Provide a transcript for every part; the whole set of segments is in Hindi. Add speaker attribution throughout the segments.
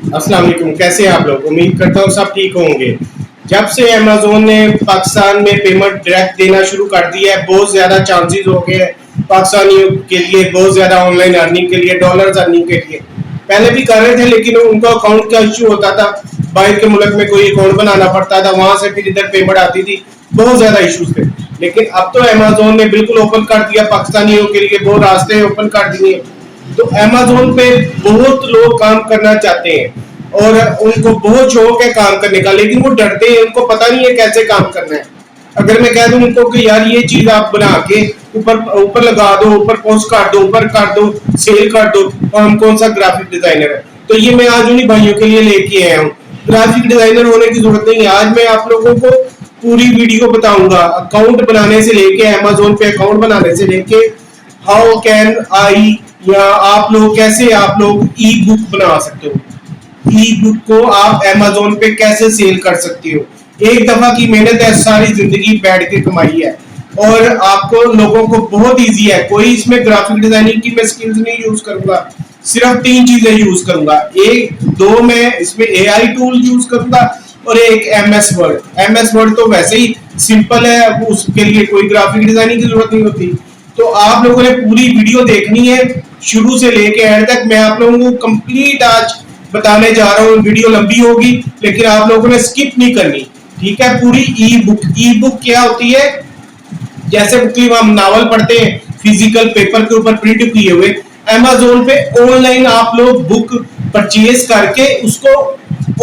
Speaker 1: अस्सलाम वालेकुम। कैसे हैं आप लोग? उम्मीद करता हूँ सब ठीक होंगे। जब से अमेज़न ने पाकिस्तान में पेमेंट डायरेक्ट देना शुरू कर दिया है, बहुत ज़्यादा चांसेस हो गए हैं पाकिस्तानियों के लिए, बहुत ज़्यादा ऑनलाइन अर्निंग के लिए, डॉलर्स अर्निंग के लिए। पहले भी कर रहे थे लेकिन उनका अकाउंट का इशू होता था, बाहर के मुल्क में कोई अकाउंट बनाना पड़ता था, वहाँ से फिर इधर पेमेंट आती थी, बहुत ज़्यादा इशूज थे। लेकिन अब तो अमेज़न ने बिल्कुल ओपन कर दिया पाकिस्तानियों के लिए, बहुत रास्ते ओपन कर दिए। तो अमेज़न पे बहुत लोग काम करना चाहते हैं और उनको बहुत शौक है काम करने का, लेकिन वो डरते हैं, उनको पता नहीं है कैसे काम करना है। अगर मैं कह दूं उनको कि यार ये चीज आप बना के ऊपर ऊपर लगा दो, ऊपर पोस्ट कर दो, ऊपर कर दो, सेल कर दो, और हम कौन सा ग्राफिक डिजाइनर है। तो ये मैं आज उन्हीं भाइयों के लिए लेके आया हूँ। ग्राफिक डिजाइनर होने की जरूरत नहीं है। आज मैं आप लोगों को पूरी वीडियो बताऊंगा, अकाउंट बनाने से लेके, अमेज़न पे अकाउंट बनाने से लेके, हाउ कैन आई, या आप लोग ई बुक बना सकते हो। ई बुक को आप अमेज़न पे कैसे सेल कर सकते हो। एक दफा की मेहनत है, सारी जिंदगी बैठ के कमाई है, और आपको लोगों को बहुत इजी है। कोई इसमें ग्राफिक डिजाइनिंग की मैं स्किल्स नहीं यूज करूंगा, सिर्फ तीन चीजें यूज करूंगा। एक दो मैं इसमें एआई टूल यूज करूंगा, और एक एमएस वर्ड। एमएस वर्ड तो वैसे ही सिंपल है, उसके लिए कोई ग्राफिक डिजाइनिंग की जरूरत नहीं होती। तो आप लोगों ने पूरी वीडियो देखनी है शुरू से लेके एंड तक। मैं आप लोगों को कंप्लीट आज बताने जा रहा हूँ। वीडियो लंबी होगी लेकिन आप लोगों ने स्किप नहीं करनी, ठीक है। पूरी ई बुक क्या होती है? जैसे हम नावल पढ़ते हैं फिजिकल पेपर के ऊपर प्रिंट किए हुए, अमेज़न पे ऑनलाइन आप लोग बुक परचेज करके उसको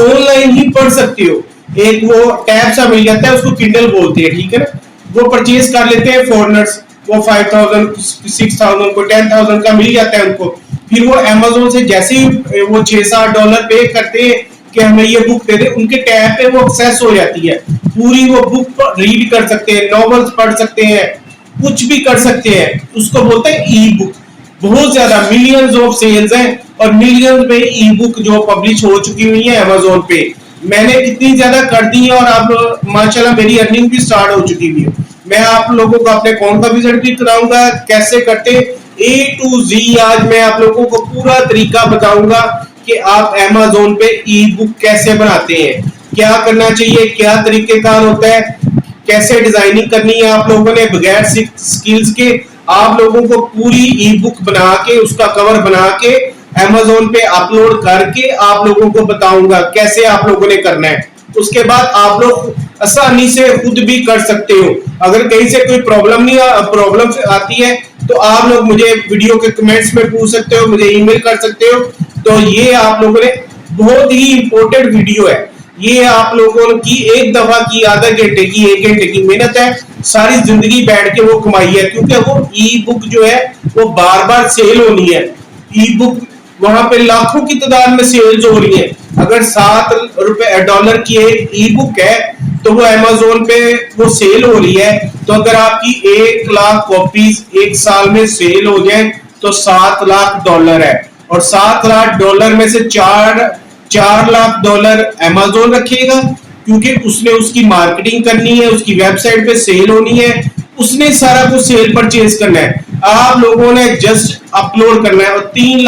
Speaker 1: ऑनलाइन ही पढ़ सकते हो। एक वो टैब सा मिल जाता है, उसको किंडल बोलते हैं, ठीक है ना। वो परचेज कर लेते हैं फॉरनर्स, वो 5000 6000 को 10,000 का मिल जाता है उनको। फिर वो अमेज़न से जैसे ही वो 6-7 डॉलर पे करते हैं कि हमें ये बुक दे दे, उनके टैब पे वो एक्सेस हो जाती है। पूरी वो बुक रीड कर सकते हैं, नॉवेल्स पढ़ सकते हैं, कुछ भी कर सकते हैं। उसको बोलते हैं ई बुक। बहुत ज्यादा मिलियंस ऑफ सेल्स हैं, और मिलियंस में ई बुक जो पब्लिश हो चुकी हुई है अमेज़न पे। मैंने कितनी ज्यादा कर दी है, और आप माशाल्लाह मेरी अर्निंग भी स्टार्ट हो चुकी हुई है। मैं आप लोगों को अपने अकाउंट का विजिट भी कराऊंगा, कैसे करते ए टू जी। आज मैं आप लोगों को पूरा तरीका बताऊंगा कि आप अमेज़न पे ई बुक कैसे बनाते हैं, क्या करना चाहिए, क्या तरीकेकार होता है, कैसे डिजाइनिंग करनी है। आप लोगों ने बगैर स्किल्स के आप लोगों को पूरी ई बुक बना के, उसका कवर बना के अमेज़न पे अपलोड करके आप लोगों को बताऊंगा कैसे आप लोगों ने करना है। उसके बाद आप लोग आसानी से खुद भी कर सकते हो। अगर कहीं से कोई प्रॉब्लम आती है तो आप लोग मुझे वीडियो के कमेंट्स में पूछ सकते हो, मुझे ईमेल कर सकते हो। तो ये आप लोगों ने बहुत ही इंपॉर्टेंट वीडियो है। ये आप लोगों की एक दफा की, आधा घंटे की, 1 घंटे की मेहनत है, सारी जिंदगी बैठ के वो कमाई है। क्योंकि वो ई बुक जो है वो बार बार सेल होनी है। ई बुक वहां पे लाखों की तादाद में सेल्स हो रही है। अगर $7 की एक ई बुक है तो वो अमेज़न पे वो सेल हो रही है। तो अगर आपकी 1 लाख कॉपीज एक साल में सेल हो जाए तो $7 लाख है, और $7 लाख में से 4 लाख अमेज़न रखेगा, क्योंकि उसने उसकी मार्केटिंग करनी है, उसकी वेबसाइट पे सेल होनी है, उसने सारा कुछ सेल परचेज करना है। आप लोगों ने जस्ट अपलोड करना है, और $3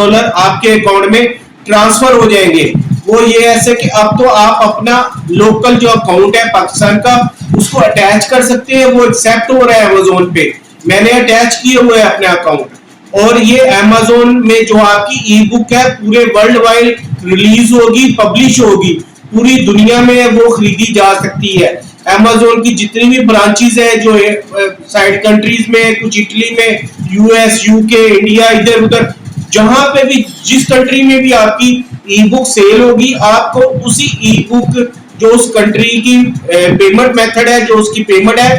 Speaker 1: लाख आपके अकाउंट में ट्रांसफर हो जाएंगे। वो ये ऐसे कि अब तो आप अपना लोकल जो अकाउंट है पाकिस्तान का, उसको अटैच कर सकते हैं। वो एक्सेप्ट हो रहा है अमेज़न पे। मैंने अटैच किए हुए है अपने अकाउंट, और ये अमेज़न में जो आपकी ई बुक है पूरे वर्ल्ड वाइड रिलीज होगी, पब्लिश होगी, पूरी दुनिया में वो खरीदी जा सकती है। अमेज़न की जितनी भी ब्रांचेस है जो साइड कंट्रीज में, कुछ इटली में, यूएस, यूके, इंडिया, इधर उधर, जहां पे भी, जिस कंट्री में भी आपकी ई बुक सेल होगी, आपको उसी ई बुक जो उस कंट्री की पेमेंट मेथड है, जो उसकी पेमेंट है,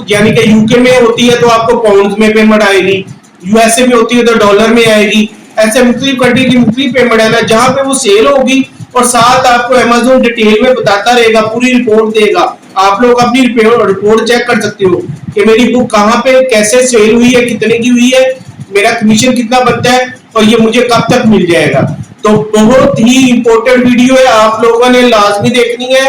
Speaker 1: यानी कि यूके में होती है तो आपको पाउंड में पेमेंट आएगी, यूएसए में होती है तो डॉलर में आएगी। ऐसे मुख्तलिफ कंट्री की मुख्तलिफ पेमेंट है ना, जहां पे वो सेल होगी, और साथ आपको अमेज़न डिटेल में बताता रहेगा, पूरी रिपोर्ट देगा। आप लोग अपनी रिपोर्ट चेक कर सकते हो कि मेरी बुक कहाँ पे कैसे सेल हुई है, कितने की हुई है, मेरा कमीशन कितना बनता है, और ये मुझे कब तक मिल जाएगा। तो बहुत ही इंपॉर्टेंट वीडियो है, आप लोगों ने लाजमी देखनी है।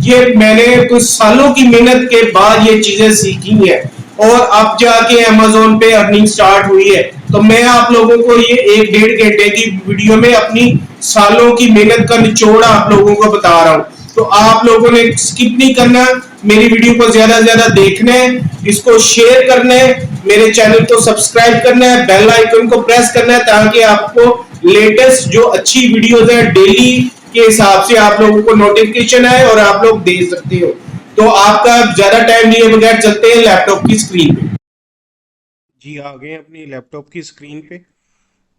Speaker 1: ये मैंने कुछ सालों की मेहनत के बाद ये चीजें सीखी है, और अब जाके अमेज़न पे अर्निंग स्टार्ट हुई है। तो मैं आप लोगों को ये 1-1.5 घंटे की वीडियो में अपनी सालों की मेहनत का निचोड़ आप लोगों को बता रहा हूँ। तो आप लोगों ने स्किप नहीं करना, मेरी वीडियो को ज्यादा से ज्यादा देखना है, इसको शेयर करना है, मेरे चैनल को सब्सक्राइब करना है, बेल आइकन को प्रेस करना है, ताकि आपको लेटेस्ट जो अच्छी वीडियोस है डेली के हिसाब से आप लोगों को नोटिफिकेशन आए और आप लोग देख सकते हो। तो आपका ज्यादा टाइम लिए बगैर चलते हैं लैपटॉप की स्क्रीन पे। जी आ गए अपनी लैपटॉप की स्क्रीन पे।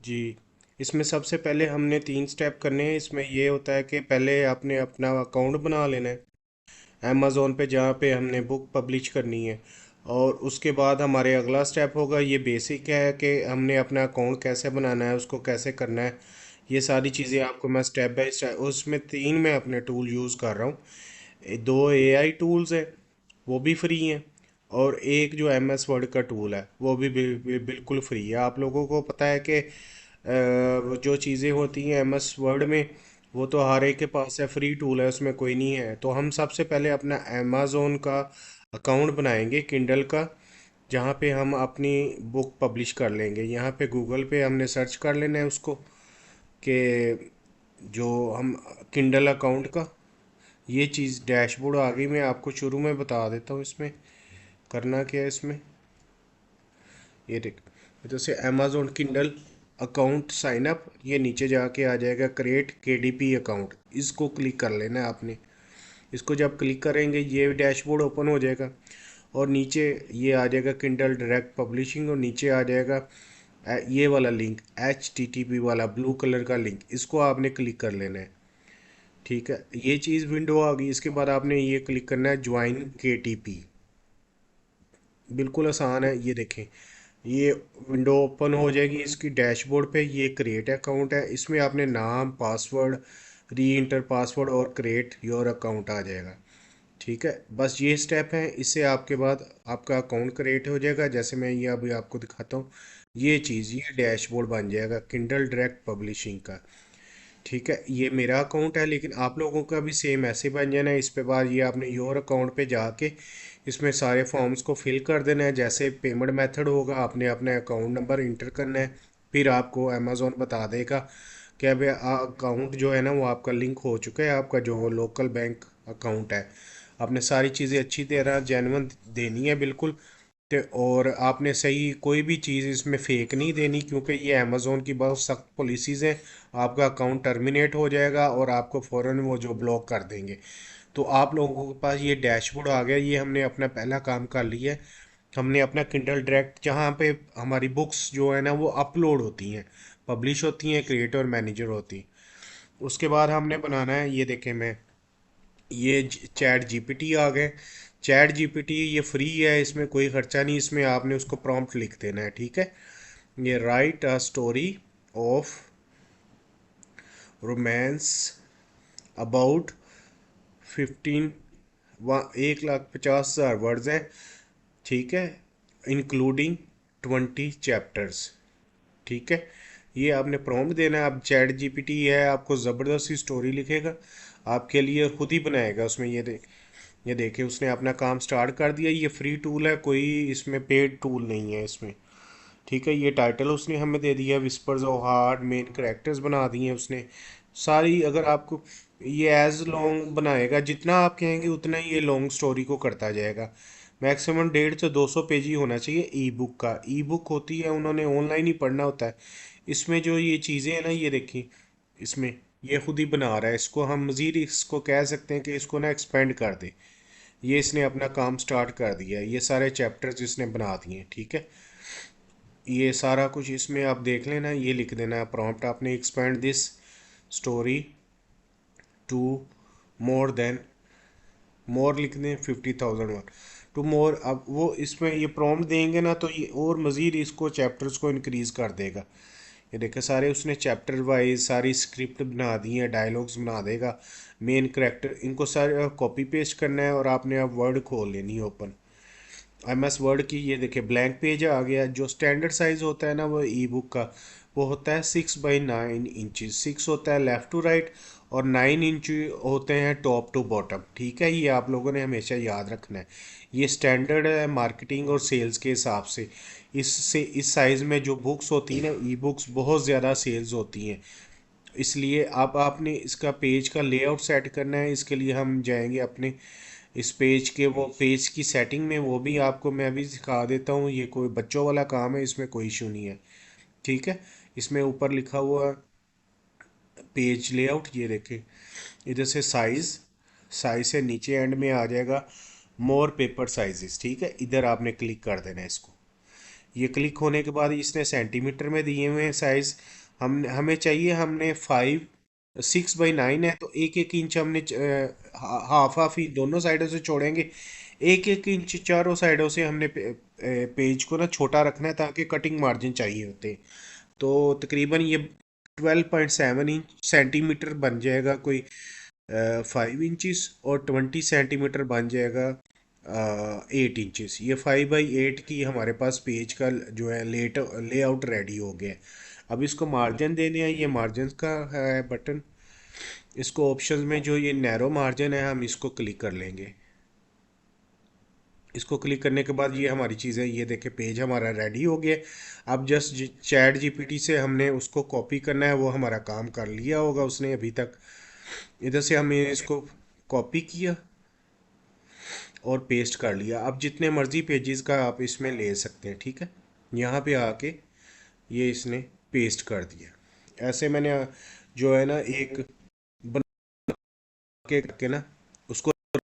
Speaker 1: जी, इसमें सबसे पहले हमने 3 स्टेप करने हैं। इसमें ये होता है कि पहले आपने अपना अकाउंट बना लेना है अमेज़ोन पे, जहाँ पे हमने बुक पब्लिश करनी है। और उसके बाद हमारे अगला स्टेप होगा, ये बेसिक है कि हमने अपना अकाउंट कैसे बनाना है, उसको कैसे करना है। ये सारी चीज़ें आपको मैं स्टेप बाय स्टेप, उसमें 3 मैं अपने टूल यूज़ कर रहा हूँ। 2 एआई टूल्स है, वो भी फ्री हैं, और एक जो एम एस वर्ड का टूल है वो भी बिल्कुल फ्री है। आप लोगों को पता है कि वो जो चीज़ें होती हैं एम एस वर्ड में, वो तो हर एक के पास है, फ्री टूल है, उसमें कोई नहीं है। तो हम सबसे पहले अपना अमेज़ोन का अकाउंट बनाएंगे किंडल का, जहाँ पे हम अपनी बुक पब्लिश कर लेंगे। यहाँ पे गूगल पे हमने सर्च कर लेना है उसको, कि जो हम किंडल अकाउंट का, ये चीज़ डैशबोर्ड आ गई। मैं आपको शुरू में बता देता हूँ इसमें करना क्या है। इसमें ये देख, जैसे Amazon Kindle account sign up, ये नीचे जाके आ जाएगा क्रिएट केडीपी अकाउंट, इसको क्लिक कर लेना है आपने। इसको जब क्लिक करेंगे ये डैशबोर्ड ओपन हो जाएगा, और नीचे ये आ जाएगा किंडल डायरेक्ट पब्लिशिंग, और नीचे आ जाएगा ये वाला लिंक HTTP वाला ब्लू कलर का लिंक, इसको आपने क्लिक कर लेना है। ठीक है, ये चीज़ विंडो आ गई। इसके बाद आपने ये क्लिक करना है ज्वाइन KTP। बिल्कुल आसान है, ये देखें, ये विंडो ओपन हो जाएगी इसकी डैशबोर्ड पे। ये क्रिएट अकाउंट है, इसमें आपने नाम, पासवर्ड, री इंटर पासवर्ड और क्रिएट योर अकाउंट आ जाएगा। ठीक है, बस ये स्टेप है, इससे आपके बाद आपका अकाउंट क्रिएट हो जाएगा। जैसे मैं ये अभी आपको दिखाता हूँ, ये चीज़, ये डैशबोर्ड बन जाएगा किंडल डायरेक्ट पब्लिशिंग का। ठीक है, ये मेरा अकाउंट है, लेकिन आप लोगों का भी सेम ऐसे बन जाना है। इस पे बाद ये आपने योर अकाउंट पे जाके इसमें सारे फॉर्म्स को फिल कर देना है। जैसे पेमेंट मेथड होगा, आपने अपना अकाउंट नंबर इंटर करना है, फिर आपको अमेज़ोन बता देगा कि अब अकाउंट जो है ना वो आपका लिंक हो चुका है, आपका जो लोकल बैंक अकाउंट है। आपने सारी चीज़ें अच्छी तरह जेन्युइन देनी है बिल्कुल। और आपने सही कोई भी चीज़ इसमें फेक नहीं देनी, क्योंकि ये अमेज़ोन की बहुत सख्त पॉलिसीज़ हैं। आपका अकाउंट टर्मिनेट हो जाएगा और आपको फ़ौरन वो जो ब्लॉक कर देंगे। तो आप लोगों के पास ये डैशबोर्ड आ गया, ये हमने अपना पहला काम कर लिया है। हमने अपना किंडल डायरेक्ट, जहाँ पे हमारी बुक्स जो है ना वो अपलोड होती हैं, पब्लिश होती हैं, क्रिएटर मैनेजर होती हैं। उसके बाद हमने बनाना है, ये देखें, मैं ये चैट जीपीटी आ गए। चैट जीपीटी ये फ्री है, इसमें कोई खर्चा नहीं, इसमें आपने उसको प्रॉम्प्ट लिख देना है। ठीक है, ये right a story of romance about 15 1,50,000 words हैं। ठीक है, इंक्लूडिंग 20 चैप्टर्स। ठीक है, ये आपने प्रॉम्प्ट देना है। अब चैट जीपीटी है, आपको ज़बरदस्त सी स्टोरी लिखेगा, आपके लिए खुद ही बनाएगा उसमें। ये देखिए, उसने अपना काम स्टार्ट कर दिया। ये फ्री टूल है, कोई इसमें पेड टूल नहीं है इसमें। ठीक है, ये टाइटल उसने हमें दे दिया, whispers of heart, main characters बना दिए हैं उसने सारी। अगर आपको ये एज लॉन्ग बनाएगा, जितना आप कहेंगे उतना ही ये लॉन्ग स्टोरी को करता जाएगा। मैक्सिमम 150 से 200 पेज ही होना चाहिए ई बुक का। ई बुक होती है, उन्होंने ऑनलाइन ही पढ़ना होता है। इसमें जो ये चीज़ें हैं ना, ये देखिए, इसमें ये खुद ही बना रहा है। इसको हम मज़ीद इसको कह सकते हैं कि इसको ना एक्सपेंड कर दे। ये इसने अपना काम स्टार्ट कर दिया है, ये सारे चैप्टर्स इसने बना दिए हैं। ठीक है, ये सारा कुछ इसमें आप देख लेना, ये लिख देना है प्रॉम्प्ट आपने, expand this story to more than, more लिख दें 50,000 वर्ड टू मोर। अब वो इसमें ये प्रॉम्प्ट देंगे ना, तो ये और मज़ीद इसको चैप्टर्स को इंक्रीज़ कर देगा। ये देखो, सारे उसने चैप्टर वाइज सारी स्क्रिप्ट बना दी है, डायलॉग्स बना देगा, मेन करेक्टर, इनको सारे कॉपी पेस्ट करना है, और आपने अब वर्ड खोल लेनी है ओपन MS वर्ड की। ये देखिए, ब्लैंक पेज आ गया। जो स्टैंडर्ड साइज़ होता है ना वो ई बुक का, वो होता है 6 बाई 9 इंचज़। 6 होता है लेफ़्ट टू राइट, और 9 इंच होते हैं टॉप टू बॉटम। ठीक है, ये आप लोगों ने हमेशा याद रखना है। ये स्टैंडर्ड है मार्केटिंग और सेल्स के हिसाब से। इससे इस साइज़ में जो बुक्स होती हैं ना, ई बुक्स बहुत ज़्यादा सेल्स होती हैं।
Speaker 2: इसलिए अब आपने इसका पेज का लेआउट सेट करना है। इसके लिए हम जाएंगे अपने इस पेज के, वो पेज की सेटिंग में, वो भी आपको मैं अभी सिखा देता हूँ। ये कोई बच्चों वाला काम है, इसमें कोई इशू नहीं है। ठीक है, इसमें ऊपर लिखा हुआ पेज लेआउट, ये देखें, इधर से साइज, साइज से नीचे एंड में आ जाएगा मोर पेपर साइजेस। ठीक है, इधर आपने क्लिक कर देना है इसको। ये क्लिक होने के बाद इसने सेंटीमीटर में दिए हुए हैं साइज। हमें चाहिए, हमने 6x9 है, तो 1-1 इंच हमने हाफ हाफ ही दोनों साइडों से छोड़ेंगे। 1-1 इंच चारों साइडों से हमने पेज को ना छोटा रखना है, ताकि कटिंग मार्जिन चाहिए होते हैं। तो तकरीबन ये 12.7 इंच सेंटीमीटर बन जाएगा, कोई 5 इंचिस, और 20 सेंटीमीटर बन जाएगा 8 इंचिस। ये 5x8 की हमारे पास पेज का जो है लेआउट रेडी हो गया है। अब इसको मार्जिन देने हैं, ये मार्जिन का है बटन। इसको ऑप्शंस में जो ये नैरो मार्जिन है, हम इसको क्लिक कर लेंगे। इसको क्लिक करने के बाद ये हमारी चीज़ें, ये देखे पेज हमारा रेडी हो गया। अब जस्ट चैट जीपीटी से हमने उसको कॉपी करना है, वो हमारा काम कर लिया होगा उसने अभी तक। इधर से हमने इसको कॉपी किया और पेस्ट कर लिया। अब जितने मर्जी पेजेस का आप इसमें ले सकते हैं। ठीक है, यहाँ पे आके ये इसने पेस्ट कर दिया। ऐसे मैंने जो है ना एक बना के ना उसको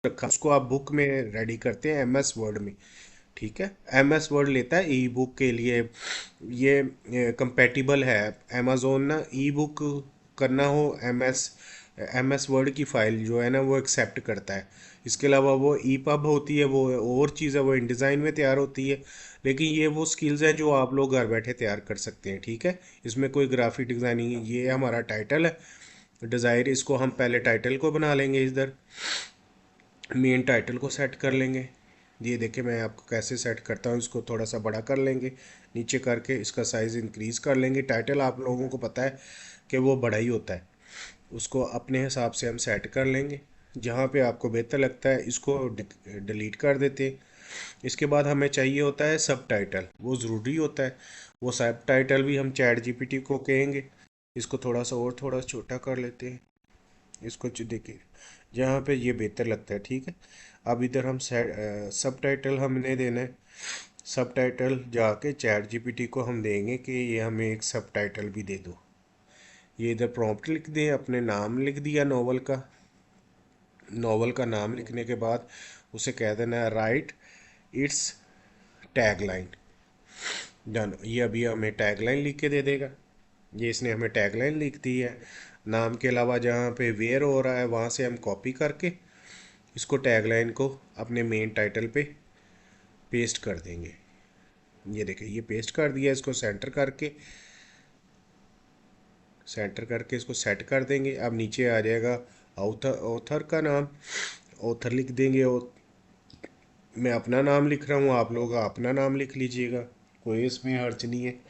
Speaker 2: रखा। उसको आप बुक में रेडी करते हैं एम एस वर्ड में। ठीक है, एम एस वर्ड लेता है ई बुक के लिए। ये कंपेटिबल है, अमेजोन ना ई बुक करना हो, एम एस वर्ड की फाइल जो है ना वो एक्सेप्ट करता है। इसके अलावा वो ई पब होती है, वो और चीज़ है, वो इन डिज़ाइन में तैयार होती है। लेकिन ये वो स्किल्स हैं जो आप लोग घर बैठे तैयार कर सकते हैं। ठीक है, इसमें कोई ग्राफिक डिज़ाइनिंग, ये हमारा टाइटल है डिज़ायर। इसको हम पहले टाइटल को बना लेंगे, इधर मेन टाइटल को सेट कर लेंगे। ये देखिए मैं आपको कैसे सेट करता हूँ। इसको थोड़ा सा बड़ा कर लेंगे, नीचे करके इसका साइज़ इंक्रीज़ कर लेंगे। टाइटल आप लोगों को पता है कि वो बड़ा ही होता है, उसको अपने हिसाब से हम सेट कर लेंगे। जहाँ पे आपको बेहतर लगता है इसको डिलीट कर देते हैं। इसके बाद हमें चाहिए होता है सब टाइटल, वो ज़रूरी होता है। वो सब टाइटल भी हम चैट जीपीटी को कहेंगे। इसको थोड़ा सा और थोड़ा छोटा कर लेते हैं। इसको देखिए जहाँ पे ये बेहतर लगता है। ठीक है, अब इधर हम सब टाइटल हमने देना है। सब टाइटल जाके चैट जीपीटी को हम देंगे कि ये हमें एक सब टाइटल भी दे दो। ये इधर प्रॉम्प्ट लिख दें, अपने नाम लिख दिया नॉवल का। नॉवल का नाम लिखने के बाद उसे कह देना है राइट इट्स टैगलाइन। डन, ये अभी हमें टैगलाइन लिख के दे देगा। ये इसने हमें टैगलाइन लिख दी है। नाम के अलावा जहाँ पे वेयर हो रहा है वहाँ से हम कॉपी करके इसको टैगलाइन को अपने मेन टाइटल पे पेस्ट कर देंगे। ये देखिए ये पेस्ट कर दिया। इसको सेंटर करके इसको सेट कर देंगे। अब नीचे आ जाएगा ऑथर, ऑथर का नाम, ऑथर लिख देंगे। और मैं अपना नाम लिख रहा हूँ, आप लोग अपना नाम लिख लीजिएगा, कोई इसमें हर्ज नहीं है,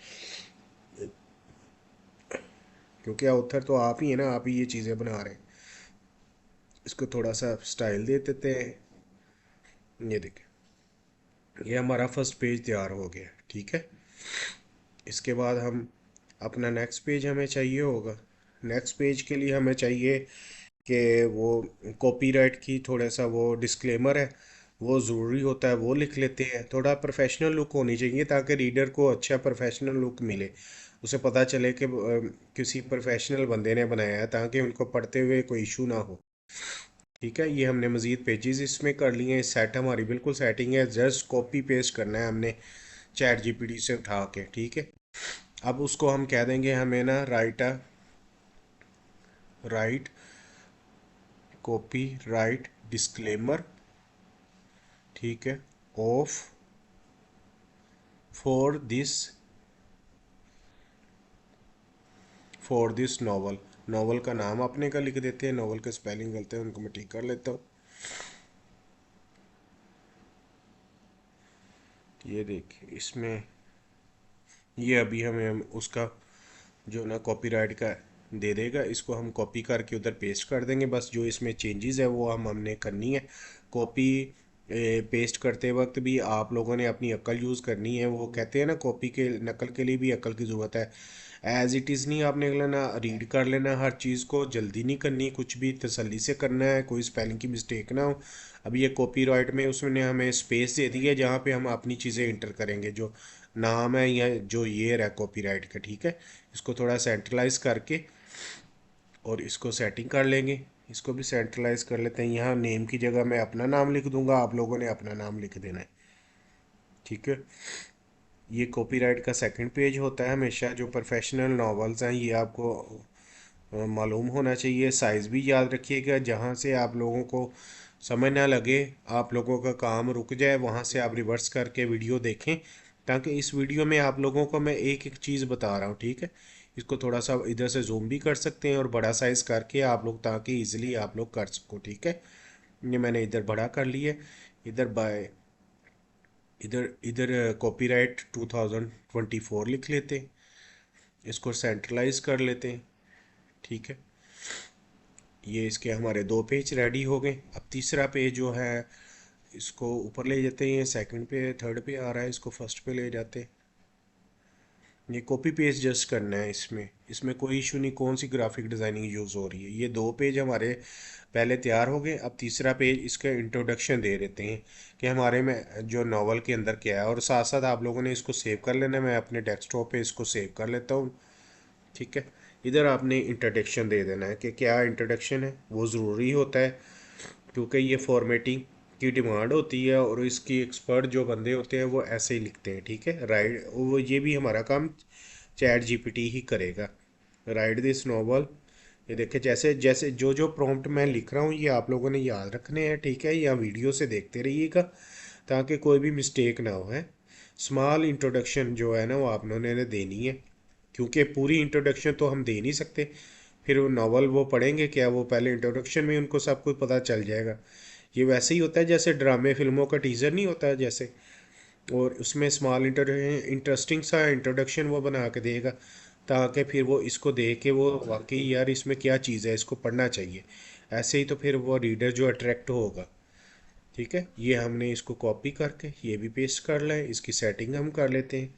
Speaker 2: क्योंकि ऑथर तो आप ही है ना, आप ही ये चीज़ें बना रहे हैं। इसको थोड़ा सा स्टाइल दे देते हैं। ये देखिए ये हमारा फर्स्ट पेज तैयार हो गया। ठीक है, इसके बाद हम अपना नेक्स्ट पेज हमें चाहिए होगा। नेक्स्ट पेज के लिए हमें चाहिए कि वो कॉपीराइट की थोड़ा सा वो डिस्क्लेमर है, वो ज़रूरी होता है, वो लिख लेते हैं। थोड़ा प्रोफेशनल लुक होनी चाहिए ताकि रीडर को अच्छा प्रोफेशनल लुक मिले, उसे पता चले कि किसी प्रोफेशनल बंदे ने बनाया है, ताकि उनको पढ़ते हुए कोई इशू ना हो। ठीक है, ये हमने मज़ीद पेजेस इसमें कर लिए हैं। सेट हमारी बिल्कुल सेटिंग है, जस्ट कॉपी पेस्ट करना है हमने चैट जीपीटी से उठा के। ठीक है, अब उसको हम कह देंगे हमें ना राइट कॉपी राइट डिस्क्लेमर। ठीक है, of for this for this novel. Novel का नाम अपने का लिख देते हैं। नॉवल के स्पेलिंग गलत है, उनको मैं ठीक कर लेता हूँ। ये देखिए इसमें ये अभी हमें उसका जो ना कॉपीराइट का दे देगा। इसको हम कॉपी करके उधर पेस्ट कर देंगे। बस जो इसमें चेंजेस है वो हमने करनी है। कॉपी पेस्ट करते वक्त भी आप लोगों ने अपनी अक्ल यूज़ करनी है। वो कहते हैं ना, कॉपी के नकल के लिए भी अक्ल की ज़रूरत है। एज इट इज़ नहीं आपने लेना, रीड कर लेना, हर चीज़ को जल्दी नहीं करनी, कुछ भी तसल्ली से करना है, कोई स्पेलिंग की मिस्टेक ना हो। अब ये कॉपीराइट में उसने हमें स्पेस दे दी है जहाँ पे हम अपनी चीज़ें इंटर करेंगे, जो नाम है या जो ईयर है कॉपीराइट का, ठीक है। इसको थोड़ा सेंट्रलाइज करके और इसको सेटिंग कर लेंगे। इसको भी सेंट्रलाइज कर लेते हैं। यहाँ नेम की जगह मैं अपना नाम लिख दूंगा, आप लोगों ने अपना नाम लिख देना है, ठीक है। ये कॉपीराइट का सेकंड पेज होता है हमेशा। जो प्रोफेशनल नॉवेल्स हैं ये आपको मालूम होना चाहिए। साइज़ भी याद रखिएगा, जहाँ से आप लोगों को समय ना लगे, आप लोगों का काम रुक जाए, वहाँ से आप रिवर्स करके वीडियो देखें, ताकि इस वीडियो में आप लोगों को मैं एक एक चीज़ बता रहा हूँ, ठीक है। इसको थोड़ा सा इधर से जूम भी कर सकते हैं और बड़ा साइज़ करके आप लोग, ताकि इजीली आप लोग कर सको, ठीक है। ये मैंने इधर बड़ा कर लिया। इधर बाय इधर इधर कॉपीराइट 2024 लिख लेते हैं, इसको सेंट्रलाइज कर लेते हैं, ठीक है। ये इसके हमारे दो पेज रेडी हो गए। अब तीसरा पेज जो है इसको ऊपर ले जाते हैं, ये सेकंड पे थर्ड पे आ रहा है, इसको फर्स्ट पे ले जाते हैं। ये कॉपी पेस्ट जस्ट करना है, इसमें इसमें कोई इशू नहीं कौन सी ग्राफिक डिज़ाइनिंग यूज़ हो रही है। ये दो पेज हमारे पहले तैयार हो गए। अब तीसरा पेज इसका इंट्रोडक्शन दे देते हैं कि हमारे में जो नावल के अंदर क्या है, और साथ साथ आप लोगों ने इसको सेव कर लेना है। मैं अपने डेस्कटॉप पे इसको सेव कर लेता हूँ, ठीक है। इधर आपने इंट्रोडक्शन दे देना है कि क्या इंट्रोडक्शन है, वो ज़रूरी होता है, क्योंकि ये फॉर्मेटिंग की डिमांड होती है और इसकी एक्सपर्ट जो बंदे होते हैं वो ऐसे ही लिखते हैं, ठीक है। राइट, वो ये भी हमारा काम चैट जीपीटी ही करेगा। राइट दिस नॉवल, ये देखिए जैसे जैसे जो जो प्रॉम्प्ट मैं लिख रहा हूँ ये आप लोगों ने याद रखने हैं, ठीक है। या वीडियो से देखते रहिएगा ताकि कोई भी मिस्टेक ना हो है। स्मॉल इंट्रोडक्शन जो है ना वो आप लोगों ने देनी है, क्योंकि पूरी इंट्रोडक्शन तो हम दे नहीं सकते। फिर वो नावल वो पढ़ेंगे क्या, वो पहले इंट्रोडक्शन में उनको सब कुछ पता चल जाएगा। ये वैसे ही होता है जैसे ड्रामे फिल्मों का टीज़र नहीं होता है जैसे, और उसमें स्मॉल इंटरेस्टिंग सा इंट्रोडक्शन वो बना के देगा, ताकि फिर वो इसको देख के वो वाकई यार इसमें क्या चीज़ है, इसको पढ़ना चाहिए। ऐसे ही तो फिर वो रीडर जो अट्रैक्ट होगा, ठीक है। ये हमने इसको कॉपी करके ये भी पेस्ट कर लें, इसकी सेटिंग हम कर लेते हैं।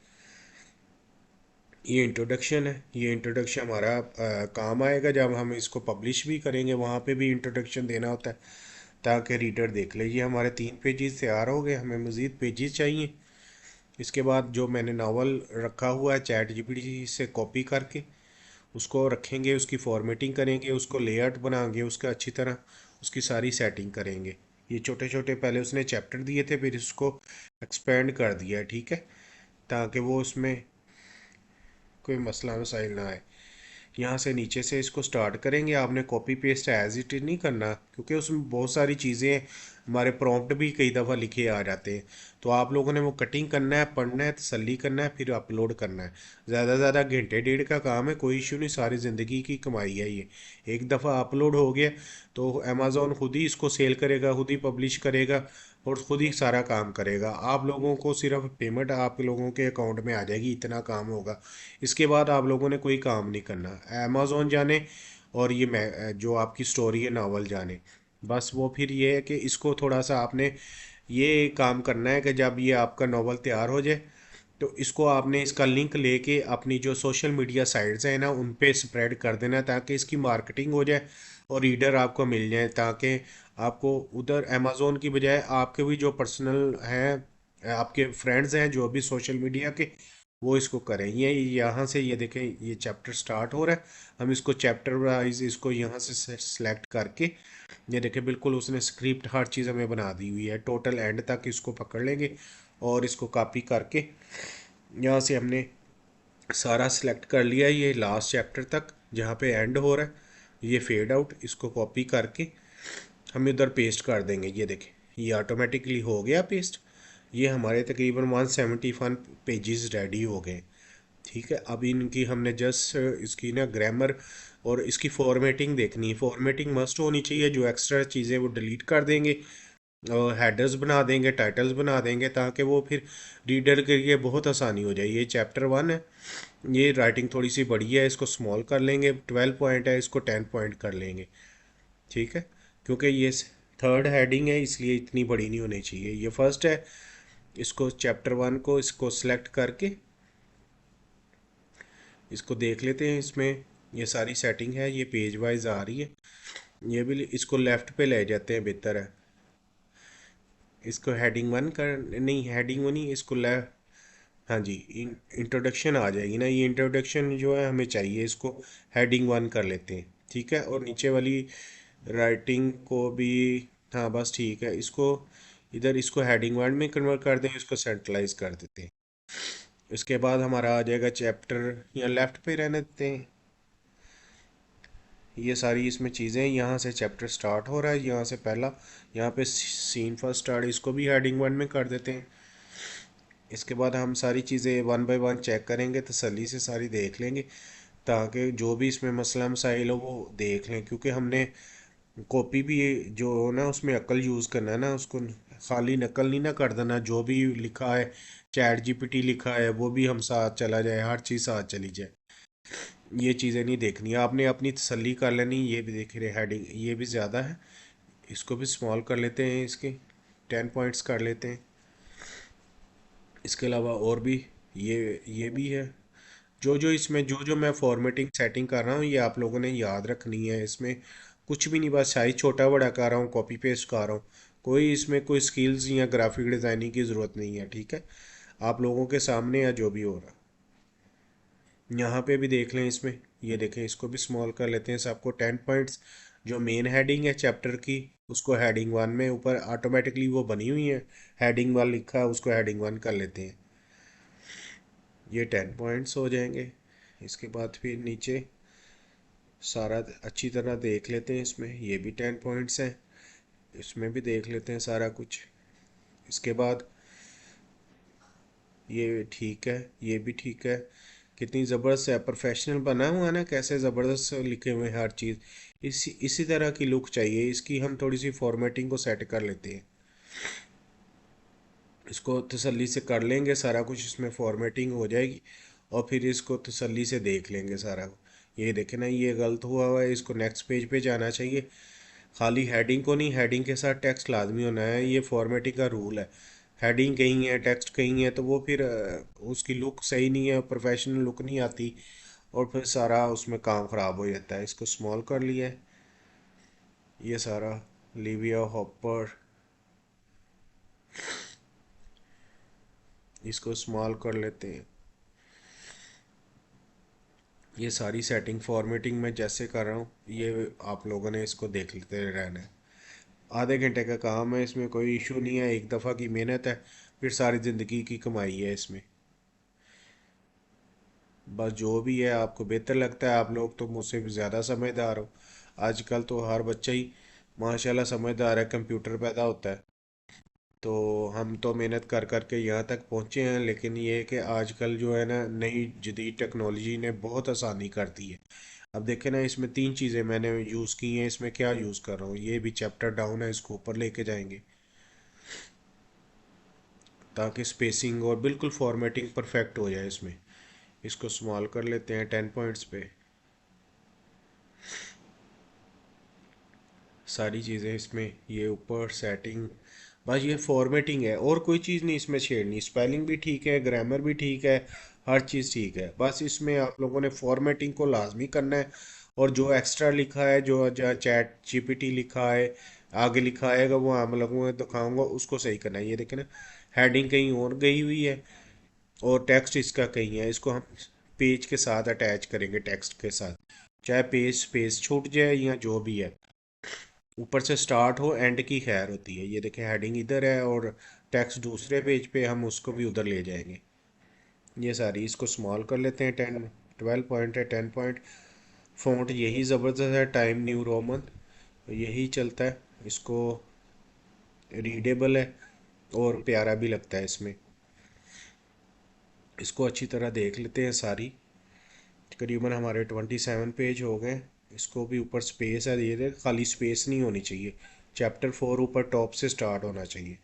Speaker 2: ये इंट्रोडक्शन है, ये इंट्रोडक्शन हमारा काम आएगा जब हम इसको पब्लिश भी करेंगे, वहाँ पे भी इंट्रोडक्शन देना होता है ताकि रीडर देख ले। ये हमारे 3 पेजेस तैयार हो गए, हमें मज़ीद पेजेस चाहिए। इसके बाद जो मैंने नावल रखा हुआ है चैट जीपीटी से कॉपी करके उसको रखेंगे, उसकी फॉर्मेटिंग करेंगे, उसको लेआउट बनाएंगे, उसका अच्छी तरह उसकी सारी सेटिंग करेंगे। ये छोटे छोटे पहले उसने चैप्टर दिए थे, फिर इसको एक्सपेंड कर दिया है, ठीक है, ताकि वो उसमें कोई मसला मसाइल ना आए। यहाँ से नीचे से इसको स्टार्ट करेंगे। आपने copy paste as it is नहीं करना, क्योंकि उसमें बहुत सारी चीज़ें हमारे प्रॉम्प्ट भी कई दफ़ा लिखे आ जाते हैं। तो आप लोगों ने वो कटिंग करना है, पढ़ना है, तसल्ली करना है, फिर अपलोड करना है। ज़्यादा से ज़्यादा घंटे डेढ़ का काम है, कोई इशू नहीं, सारी ज़िंदगी की कमाई है ये। एक दफ़ा अपलोड हो गया तो अमेज़ोन खुद ही इसको सेल करेगा, खुद ही पब्लिश करेगा और खुद ही सारा काम करेगा। आप लोगों को सिर्फ पेमेंट आप लोगों के अकाउंट में आ जाएगी, इतना काम होगा। इसके बाद आप लोगों ने कोई काम नहीं करना। अमेज़ोन जाने और ये मैं जो आपकी स्टोरी है नावल जाने, बस वो फिर ये है कि इसको थोड़ा सा आपने ये काम करना है कि जब ये आपका नावल तैयार हो जाए तो इसको आपने इसका लिंक लेके अपनी जो सोशल मीडिया साइट्स हैं ना उन पे स्प्रेड कर देना, ताकि इसकी मार्केटिंग हो जाए और रीडर आपको मिल जाए, ताकि आपको उधर अमेज़ोन की बजाय आपके भी जो पर्सनल हैं, आपके फ्रेंड्स हैं जो भी सोशल मीडिया के, वो इसको करें। ये यहाँ से ये देखें ये चैप्टर स्टार्ट हो रहा है, हम इसको चैप्टर वाइज इसको यहाँ से सेलेक्ट करके ये देखें बिल्कुल उसने स्क्रिप्ट हर चीज़ हमें बना दी हुई है, टोटल एंड तक इसको पकड़ लेंगे और इसको कॉपी करके यहाँ से हमने सारा सिलेक्ट कर लिया है। ये लास्ट चैप्टर तक जहाँ पे एंड हो रहा है ये फेड आउट, इसको कॉपी करके हम इधर पेस्ट कर देंगे। ये देखें ये ऑटोमेटिकली हो गया पेस्ट। ये हमारे तकरीबन 171 पेजेस रेडी हो गए, ठीक है। अब इनकी हमने जस्ट इसकी ना ग्रामर और इसकी फॉर्मेटिंग देखनी है। फॉर्मेटिंग मस्ट होनी चाहिए, जो एक्स्ट्रा चीज़ें वो डिलीट कर देंगे और हेडर्स बना देंगे, टाइटल्स बना देंगे, ताकि वो फिर रीडर के लिए बहुत आसानी हो जाए। ये चैप्टर 1 है, ये राइटिंग थोड़ी सी बड़ी है, इसको स्मॉल कर लेंगे। 12 पॉइंट है, इसको 10 पॉइंट कर लेंगे, ठीक है। क्योंकि ये थर्ड हेडिंग है इसलिए इतनी बड़ी नहीं होनी चाहिए। ये फर्स्ट है, इसको चैप्टर 1 को इसको सिलेक्ट करके इसको देख लेते हैं। इसमें ये सारी सेटिंग है, ये पेज वाइज आ रही है। ये भी इसको लेफ़्ट पे ले जाते हैं, बेहतर है। इसको हेडिंग वन कर, नहीं हेडिंग वन ही, इसको ले, हाँ जी, इंट्रोडक्शन आ जाएगी ना, ये इंट्रोडक्शन जो है हमें चाहिए, इसको हेडिंग वन कर लेते हैं। ठीक है, और नीचे वाली राइटिंग को भी, हाँ बस ठीक है, इसको इधर इसको हेडिंग वन में कन्वर्ट कर दें, इसको सेंट्रलाइज कर देते हैं। इसके बाद हमारा आ जाएगा चैप्टर, या लेफ़्ट पे रहने देते हैं। ये सारी इसमें चीज़ें, यहाँ से चैप्टर स्टार्ट हो रहा है, यहाँ से पहला, यहाँ पे सीन फर्स्ट स्टार्ट, इसको भी हेडिंग वन में कर देते हैं। इसके बाद हम सारी चीज़ें वन बाय वन चेक करेंगे, तसल्ली से सारी देख लेंगे, ताकि जो भी इसमें मसला मसाइल हो वो देख लें, क्योंकि हमने कॉपी भी जो हो ना उसमें अक्ल यूज़ करना है ना, उसको खाली नकल नहीं ना कर देना, जो भी लिखा है चैट जीपीटी लिखा है वो भी हम साथ चला जाए, हर चीज़ साथ चली जाए, ये चीज़ें नहीं देखनी, आपने अपनी तसल्ली कर लेनी। ये भी देख रहे हेडिंग ये भी ज़्यादा है, इसको भी स्मॉल कर लेते हैं, इसके 10 पॉइंट्स कर लेते हैं। इसके अलावा और भी ये भी है, जो जो इसमें जो जो मैं फॉर्मेटिंग सेटिंग कर रहा हूँ ये आप लोगों ने याद रखनी है। इसमें कुछ भी नहीं, बस साइज छोटा बड़ा कर रहा हूँ, कॉपी पेस्ट कर रहा हूँ, कोई इसमें कोई स्किल्स या ग्राफिक डिज़ाइनिंग की ज़रूरत नहीं है। ठीक है, आप लोगों के सामने या जो भी हो रहा, यहाँ पे भी देख लें। इसमें ये देखें, इसको भी स्मॉल कर लेते हैं सबको। 10 पॉइंट्स जो मेन हेडिंग है चैप्टर की, उसको हेडिंग वन में, ऊपर ऑटोमेटिकली वो बनी हुई है, हेडिंग वन लिखा है, उसको हेडिंग वन कर लेते हैं। ये 10 पॉइंट्स हो जाएंगे। इसके बाद फिर नीचे सारा अच्छी तरह देख लेते हैं, इसमें ये भी 10 पॉइंट्स हैं, इसमें भी देख लेते हैं सारा कुछ। इसके बाद ये ठीक है, ये भी ठीक है, कितनी ज़बरदस्त है, प्रोफेशनल बना हुआ है ना, कैसे ज़बरदस्त लिखे हुए हैं हर चीज़। इसी तरह की लुक चाहिए इसकी। हम थोड़ी सी फॉर्मेटिंग को सेट कर लेते हैं, इसको तसल्ली से कर लेंगे सारा कुछ, इसमें फॉर्मेटिंग हो जाएगी, और फिर इसको तसल्ली से देख लेंगे सारा। ये देखें ना, ये गलत हुआ हुआ है, इसको नेक्स्ट पेज पे जाना चाहिए। खाली हेडिंग को नहीं, हेडिंग के साथ टेक्स्ट लाजमी होना है, ये फॉर्मेटिंग का रूल है। हेडिंग कहीं है, टेक्स्ट कहीं है, तो वो फिर उसकी लुक सही नहीं है, प्रोफेशनल लुक नहीं आती, और फिर सारा उसमें काम ख़राब हो जाता है। इसको स्मॉल कर लिया है, ये सारा लिविया हॉपर, इसको स्मॉल कर लेते हैं। ये सारी सेटिंग फॉर्मेटिंग में जैसे कर रहा हूँ, ये आप लोगों ने इसको देख लेते रहना है। आधे घंटे का काम है, इसमें कोई इशू नहीं है, एक दफ़ा की मेहनत है, फिर सारी ज़िंदगी की कमाई है इसमें। बस जो भी है आपको बेहतर लगता है, आप लोग तो मुझसे भी ज़्यादा समझदार हो। आजकल तो हर बच्चा ही माशाल्लाह समझदार है, कंप्यूटर पैदा होता है, तो हम तो मेहनत कर कर के यहाँ तक पहुँचे हैं। लेकिन ये है कि आजकल जो है ना, नई जदीद टेक्नोलॉजी ने बहुत आसानी कर दी है। अब देखें ना, इसमें 3 चीज़ें मैंने यूज़ की हैं, इसमें क्या यूज़ कर रहा हूँ, ये भी चैप्टर डाउन है, इसको ऊपर लेके जाएंगे ताकि स्पेसिंग और बिल्कुल फॉर्मेटिंग परफेक्ट हो जाए इसमें। इसको स्मॉल कर लेते हैं 10 पॉइंट्स पे। सारी चीज़ें इसमें, ये ऊपर सेटिंग, बस ये फॉर्मेटिंग है, और कोई चीज़ नहीं इसमें छेड़नी। स्पेलिंग भी ठीक है, ग्रामर भी ठीक है, हर चीज़ ठीक है, बस इसमें आप लोगों ने फॉर्मेटिंग को लाजमी करना है। और जो एक्स्ट्रा लिखा है, जो जो चैट जीपीटी लिखा है, आगे लिखा आएगा, वो हम लोगों को दिखाऊंगा, उसको सही करना है। ये देखें ना, हेडिंग कहीं और गई हुई है, और टेक्स्ट इसका कहीं है, इसको हम पेज के साथ अटैच करेंगे, टेक्स्ट के साथ, चाहे पेज स्पेस छूट जाए या जो भी है, ऊपर से स्टार्ट हो, एंड की खैर होती है। ये देखें, हेडिंग इधर है और टेक्स्ट दूसरे पेज पे, हम उसको भी उधर ले जाएंगे। ये सारी, इसको स्मॉल कर लेते हैं। 12 पॉइंट है, 10 पॉइंट। फ़ॉन्ट यही ज़बरदस्त है, टाइम न्यू रोमन, यही चलता है, इसको रीडेबल है और प्यारा भी लगता है इसमें। इसको अच्छी तरह देख लेते हैं सारी। तकरीबन हमारे 27 पेज हो गए। इसको भी ऊपर स्पेस है, ये देख, खाली स्पेस नहीं होनी चाहिए। चैप्टर 4 ऊपर टॉप से स्टार्ट होना चाहिए।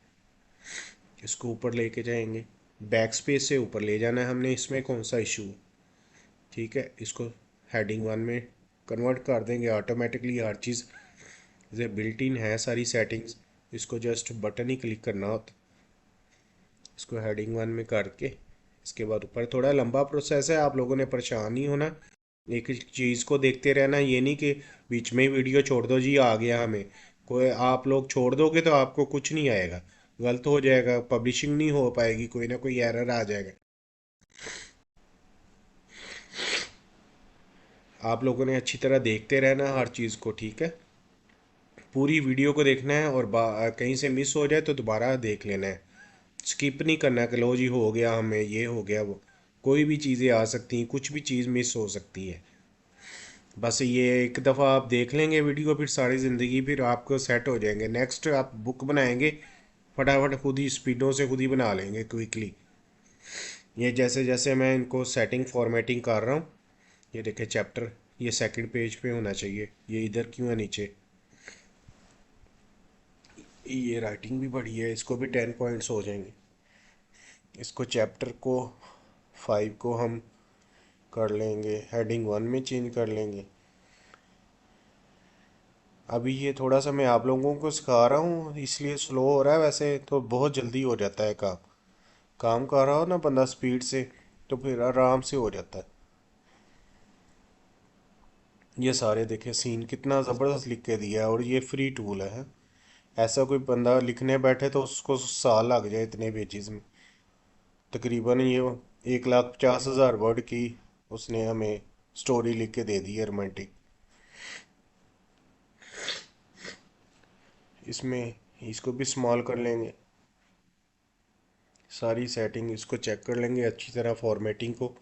Speaker 2: इसको ऊपर लेके जाएंगे, बैक स्पेस से ऊपर ले जाना है हमने, इसमें कौन सा इशू है। ठीक है, इसको हेडिंग वन में कन्वर्ट कर देंगे ऑटोमेटिकली, हर चीज़ ये बिल्ट इन है सारी सेटिंग्स। इसको जस्ट बटन ही क्लिक करना होता, इसको हेडिंग वन में करके इसके बाद ऊपर थोड़ा लंबा प्रोसेस है, आप लोगों ने परेशान नहीं होना, एक एक चीज़ को देखते रहना। ये नहीं कि बीच में ही वीडियो छोड़ दो जी आ गया हमें, कोई आप लोग छोड़ दोगे तो आपको कुछ नहीं आएगा, गलत हो जाएगा, पब्लिशिंग नहीं हो पाएगी, कोई ना कोई एरर आ जाएगा। आप लोगों ने अच्छी तरह देखते रहना हर चीज़ को, ठीक है? पूरी वीडियो को देखना है, और कहीं से मिस हो जाए तो दोबारा देख लेना है, स्किप नहीं करना कि लो जी हो गया हमें ये हो गया वो। कोई भी चीज़ें आ सकती हैं, कुछ भी चीज़ मिस हो सकती है। बस ये एक दफ़ा आप देख लेंगे वीडियो, फिर सारी ज़िंदगी फिर आपको सेट हो जाएंगे। नेक्स्ट आप बुक बनाएंगे, फटाफट खुद ही स्पीडों से खुद ही बना लेंगे क्विकली। ये जैसे जैसे मैं इनको सेटिंग फॉर्मेटिंग कर रहा हूँ, ये देखें चैप्टर, ये सेकंड पेज पे होना चाहिए, ये इधर क्यों है नीचे? ये राइटिंग भी बढ़ी है, इसको भी 10 पॉइंट्स हो जाएंगे। इसको चैप्टर को 5 को हम कर लेंगे, हेडिंग 1 में चेंज कर लेंगे। अभी ये थोड़ा सा मैं आप लोगों को सिखा रहा हूँ इसलिए स्लो हो रहा है, वैसे तो बहुत जल्दी हो जाता है काम। काम कर रहा हो ना बंदा स्पीड से तो फिर आराम से हो जाता है। ये सारे देखे सीन कितना ज़बरदस्त लिख के दिया है, और ये फ्री टूल है। ऐसा कोई बंदा लिखने बैठे तो उसको साल लग जाए इतने पेजेस में। तकरीबन ये 1,50,000 वर्ड की उसने हमें स्टोरी लिख के दे दी है रोमांटिक। इसमें इसको भी स्मॉल कर लेंगे, सारी सेटिंग इसको चेक कर लेंगे अच्छी तरह, फॉर्मेटिंग को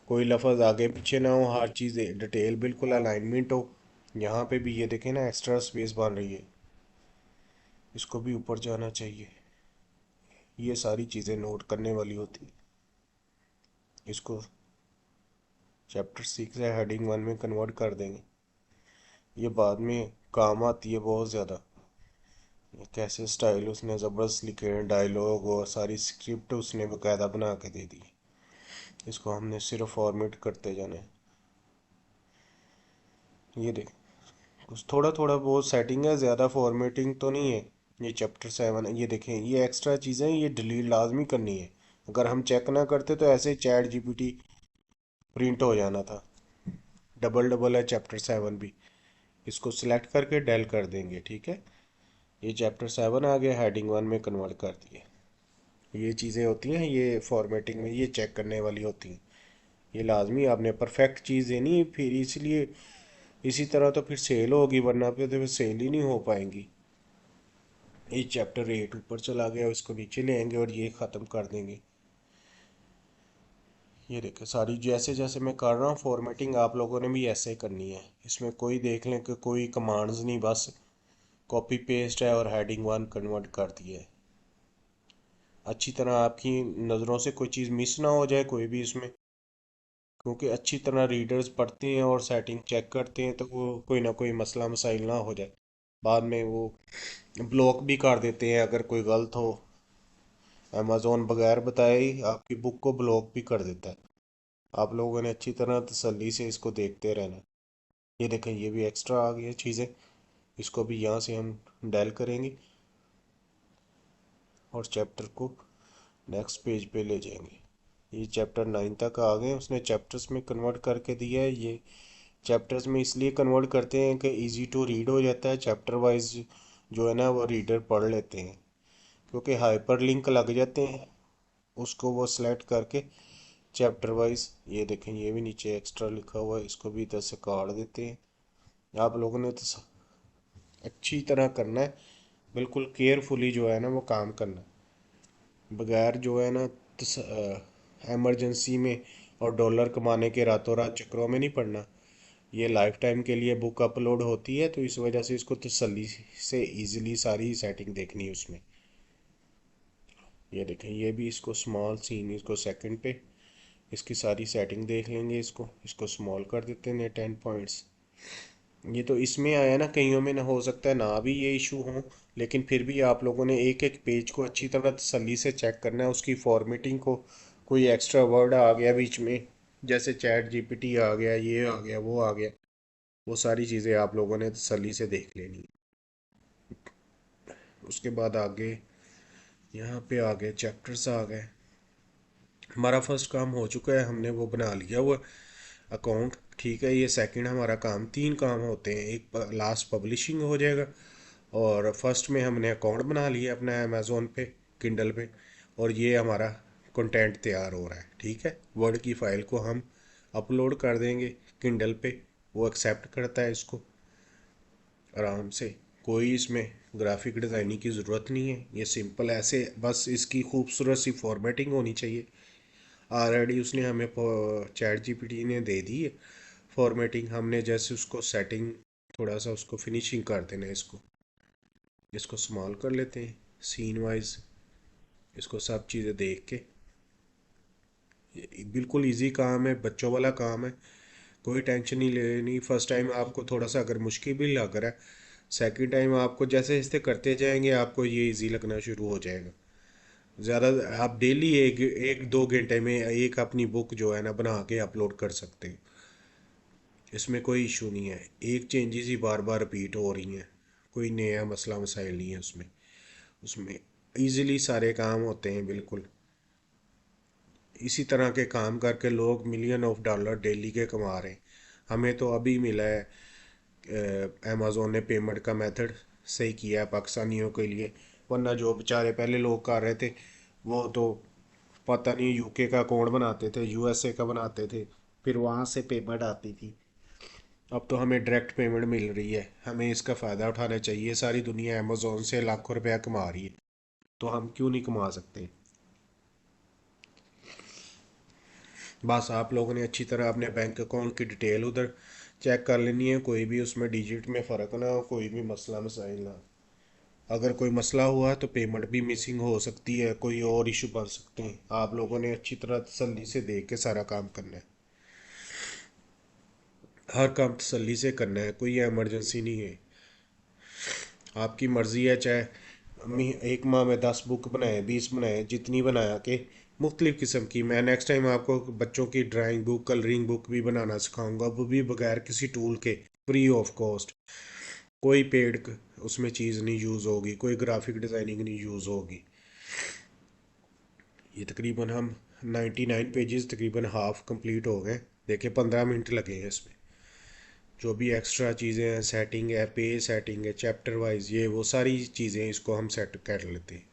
Speaker 2: कोई लफज आगे पीछे ना हो, हर चीज़ डिटेल बिल्कुल अलाइनमेंट हो। यहाँ पे भी ये देखें ना एक्स्ट्रा स्पेस बन रही है, इसको भी ऊपर जाना चाहिए। ये सारी चीज़ें नोट करने वाली होती है। इसको चैप्टर 6 है हेडिंग 1 में कन्वर्ट कर देंगे, ये बाद में काम आती है बहुत ज़्यादा। ये कैसे स्टाइल उसने ज़बरदस्त लिखे हैं, डायलॉग और सारी स्क्रिप्ट उसने बाकायदा बना के दे दी। इसको हमने सिर्फ फॉर्मेट करते जाना है। ये देख कुछ थोड़ा थोड़ा बहुत सेटिंग है, ज़्यादा फॉर्मेटिंग तो नहीं है। ये चैप्टर 7 है, ये देखें ये एक्स्ट्रा चीज़ें ये डिलीट लाजमी करनी है। अगर हम चेक ना करते तो ऐसे चैट जीपीटी प्रिंट हो जाना था। डबल डबल है चैप्टर 7 भी, इसको सिलेक्ट करके डेल कर देंगे, ठीक है? ये चैप्टर 7 आ गया, हेडिंग 1 में कन्वर्ट कर दिए। ये चीज़ें होती हैं, ये फॉर्मेटिंग में ये चेक करने वाली होती हैं। ये लाजमी आपने परफेक्ट चीज़ देनी है, फिर इसलिए इसी तरह तो फिर सेल होगी, वरना फिर तो फिर सेल ही नहीं हो पाएंगी। ये चैप्टर 8 ऊपर चला गया, इसको नीचे ले आएंगे और ये ख़त्म कर देंगे। ये देखिए सारी जैसे जैसे मैं कर रहा हूँ फॉर्मेटिंग आप लोगों ने भी ऐसे ही करनी है। इसमें कोई देख लें कि कोई कमांड्स नहीं, बस कॉपी पेस्ट है और हेडिंग 1 कन्वर्ट कर दिया है। अच्छी तरह आपकी नज़रों से कोई चीज़ मिस ना हो जाए कोई भी इसमें, क्योंकि अच्छी तरह रीडर्स पढ़ते हैं और सेटिंग चेक करते हैं तो वो कोई ना कोई मसला मसाइल ना हो जाए। बाद में वो ब्लॉक भी कर देते हैं अगर कोई गलत हो। अमेज़ोन बगैर बताए ही आपकी बुक को ब्लॉक भी कर देता है। आप लोगों ने अच्छी तरह तसल्ली से इसको देखते रहना। ये देखें ये भी एक्स्ट्रा आ गई है चीज़ें, इसको भी यहाँ से हम डायल करेंगे और चैप्टर को नेक्स्ट पेज पे ले जाएंगे। ये चैप्टर 9 तक आ गए, उसने चैप्टर्स में कन्वर्ट करके दिया है। ये चैप्टर्स में इसलिए कन्वर्ट करते हैं कि इजी टू रीड हो जाता है, चैप्टर वाइज जो है ना वो रीडर पढ़ लेते हैं, क्योंकि हाइपर लिंक लग जाते हैं, उसको वो सिलेक्ट करके चैप्टर वाइज। ये देखें ये भी नीचे एक्स्ट्रा लिखा हुआ है, इसको भी इधर से काट देते हैं। आप लोगों ने तो अच्छी तरह करना है, बिल्कुल केयरफुली जो है ना वो काम करना है, बगैर जो है ना एमरजेंसी में और डॉलर कमाने के रातों रात चक्करों में नहीं पड़ना। ये लाइफ टाइम के लिए बुक अपलोड होती है तो इस वजह से इसको तसल्ली से इजीली सारी सेटिंग देखनी है उसमें। ये देखें ये भी इसको स्मॉल सीन, इसको सेकंड पे इसकी सारी सेटिंग देख लेंगे। इसको इसको स्मॉल कर देते हैं 10 पॉइंट्स। ये तो इसमें आया ना, कईयों में ना हो सकता है ना भी ये इशू हो, लेकिन फिर भी आप लोगों ने एक एक पेज को अच्छी तरह तसल्ली से चेक करना है, उसकी फॉर्मेटिंग को। कोई एक्स्ट्रा वर्ड आ गया बीच में, जैसे चैट जीपीटी आ गया, ये आ गया, वो आ गया, वो सारी चीज़ें आप लोगों ने तसल्ली से देख लेनी। उसके बाद आगे यहाँ पे आ गए चैप्टर्स आ गए। हमारा फर्स्ट काम हो चुका है, हमने वो बना लिया हुआ अकाउंट, ठीक है। ये सेकंड हमारा काम, तीन काम होते हैं, एक लास्ट पब्लिशिंग हो जाएगा, और फर्स्ट में हमने अकाउंट बना लिया अपना अमेज़ोन पे, किंडल पे, और ये हमारा कंटेंट तैयार हो रहा है, ठीक है। वर्ड की फ़ाइल को हम अपलोड कर देंगे किंडल पे, वो एक्सेप्ट करता है इसको आराम से। कोई इसमें ग्राफिक डिज़ाइनिंग की ज़रूरत नहीं है, ये सिंपल ऐसे बस इसकी खूबसूरत सी फॉर्मेटिंग होनी चाहिए। ऑलरेडी उसने हमें चैट जीपीटी ने दे दी है फॉर्मेटिंग, हमने जैसे उसको सेटिंग, थोड़ा सा उसको फिनिशिंग कर देना है। इसको स्मॉल कर लेते हैं सीन वाइज, इसको सब चीज़ें देख के। ये बिल्कुल इजी काम है, बच्चों वाला काम है, कोई टेंशन नहीं लेनी। फर्स्ट टाइम आपको थोड़ा सा अगर मुश्किल भी लग रहा है, सेकंड टाइम आपको जैसे जैसे करते जाएंगे आपको ये इजी लगना शुरू हो जाएगा। ज़्यादा आप डेली एक एक दो घंटे में एक अपनी बुक जो है ना बना के अपलोड कर सकते हैं, इसमें कोई इशू नहीं है। एक चेंजेस ही बार बार रिपीट हो रही हैं, कोई नया मसला मसाइल नहीं है उसमें। उसमें इजीली सारे काम होते हैं बिल्कुल। इसी तरह के काम करके लोग मिलियन ऑफ डॉलर डेली के कमा रहे हैं। हमें तो अभी मिला है, अमेज़ोन ने पेमेंट का मेथड सही किया है पाकिस्तानियों के लिए, वरना जो बेचारे पहले लोग कर रहे थे वो तो पता नहीं यूके का अकाउंट बनाते थे, यूएसए का बनाते थे, फिर वहाँ से पेमेंट आती थी। अब तो हमें डायरेक्ट पेमेंट मिल रही है, हमें इसका फ़ायदा उठाना चाहिए। सारी दुनिया अमेज़ोन से लाखों रुपया कमा रही है, तो हम क्यों नहीं कमा सकते। बस आप लोगों ने अच्छी तरह अपने बैंक अकाउंट की डिटेल उधर चेक कर लेनी है, कोई भी उसमें डिजिट में फ़र्क ना हो, कोई भी मसला मसाइल ना। अगर कोई मसला हुआ तो पेमेंट भी मिसिंग हो सकती है, कोई और इशू बन सकते हैं। आप लोगों ने अच्छी तरह तसल्ली से देख के सारा काम करना है, हर काम तसल्ली से करना है, कोई इमरजेंसी नहीं है। आपकी मर्ज़ी है, चाहे एक माह में 10 बुक बनाए, 20 बनाए, जितनी बना के मुख्तलिफ़ किस्म की। मैं नेक्स्ट टाइम आपको बच्चों की ड्राइंग बुक, कलरिंग बुक भी बनाना सिखाऊंगा, वो भी बगैर किसी टूल के, फ्री ऑफ कॉस्ट। कोई पेड उसमें चीज़ नहीं यूज़ होगी, कोई ग्राफिक डिज़ाइनिंग नहीं यूज़ होगी। ये तकरीबन हम 99 पेजेस तकरीबन हाफ कंप्लीट हो गए। देखिए 15 मिनट लगे हैं इसमें। जो भी एक्स्ट्रा चीज़ें हैं, सेटिंग है, पेज सेटिंग है, चैप्टर वाइज, ये वो सारी चीज़ें इसको हम सेट कर लेते हैं।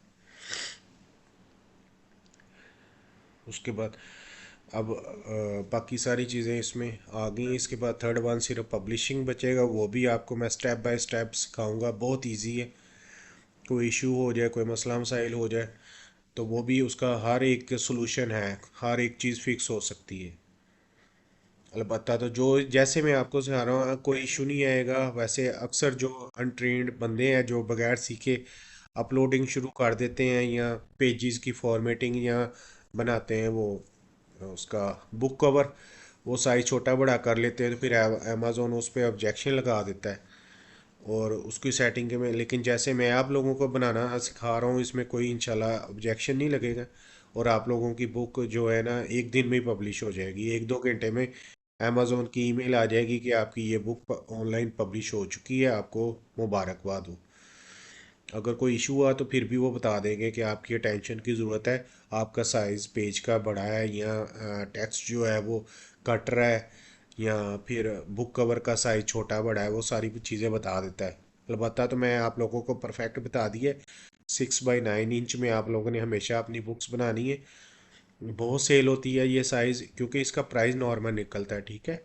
Speaker 2: उसके बाद अब बाकी सारी चीज़ें इसमें आ गई। इसके बाद थर्ड वन सिर्फ पब्लिशिंग बचेगा, वो भी आपको मैं स्टेप बाय स्टेप सिखाऊंगा, बहुत इजी है। कोई इशू हो जाए, कोई मसला मसाइल हो जाए, तो वो भी उसका हर एक सलूशन है, हर एक चीज़ फिक्स हो सकती है। अलबत्ता तो जो जैसे मैं आपको सिखा रहा हूँ कोई इशू नहीं आएगा। वैसे अक्सर जो अनट्रेंड बंदे हैं जो बगैर सीखे अपलोडिंग शुरू कर देते हैं, या पेजेस की फॉर्मेटिंग या बनाते हैं वो उसका बुक कवर, वो साइज छोटा बड़ा कर लेते हैं, तो फिर अमेज़ोन उस पर ऑब्जेक्शन लगा देता है और उसकी सेटिंग के में। लेकिन जैसे मैं आप लोगों को बनाना सिखा रहा हूँ, इसमें कोई इंशाल्लाह ऑब्जेक्शन नहीं लगेगा, और आप लोगों की बुक जो है ना एक दिन में पब्लिश हो जाएगी, एक दो घंटे में अमेज़ोन की ईमेल आ जाएगी कि आपकी ये बुक ऑनलाइन पब्लिश हो चुकी है, आपको मुबारकबाद हो। अगर कोई इशू हुआ तो फिर भी वो बता देंगे कि आपकी अटेंशन की ज़रूरत है, आपका साइज़ पेज का बड़ा है, या टेक्स्ट जो है वो कट रहा है, या फिर बुक कवर का साइज़ छोटा बड़ा है, वो सारी चीज़ें बता देता है। अलबत्ता तो मैं आप लोगों को परफेक्ट बता दिया है, 6x9 इंच में आप लोगों ने हमेशा अपनी बुक्स बनानी है। बहुत सेल होती है ये साइज़, क्योंकि इसका प्राइस नॉर्मल निकलता है, ठीक है।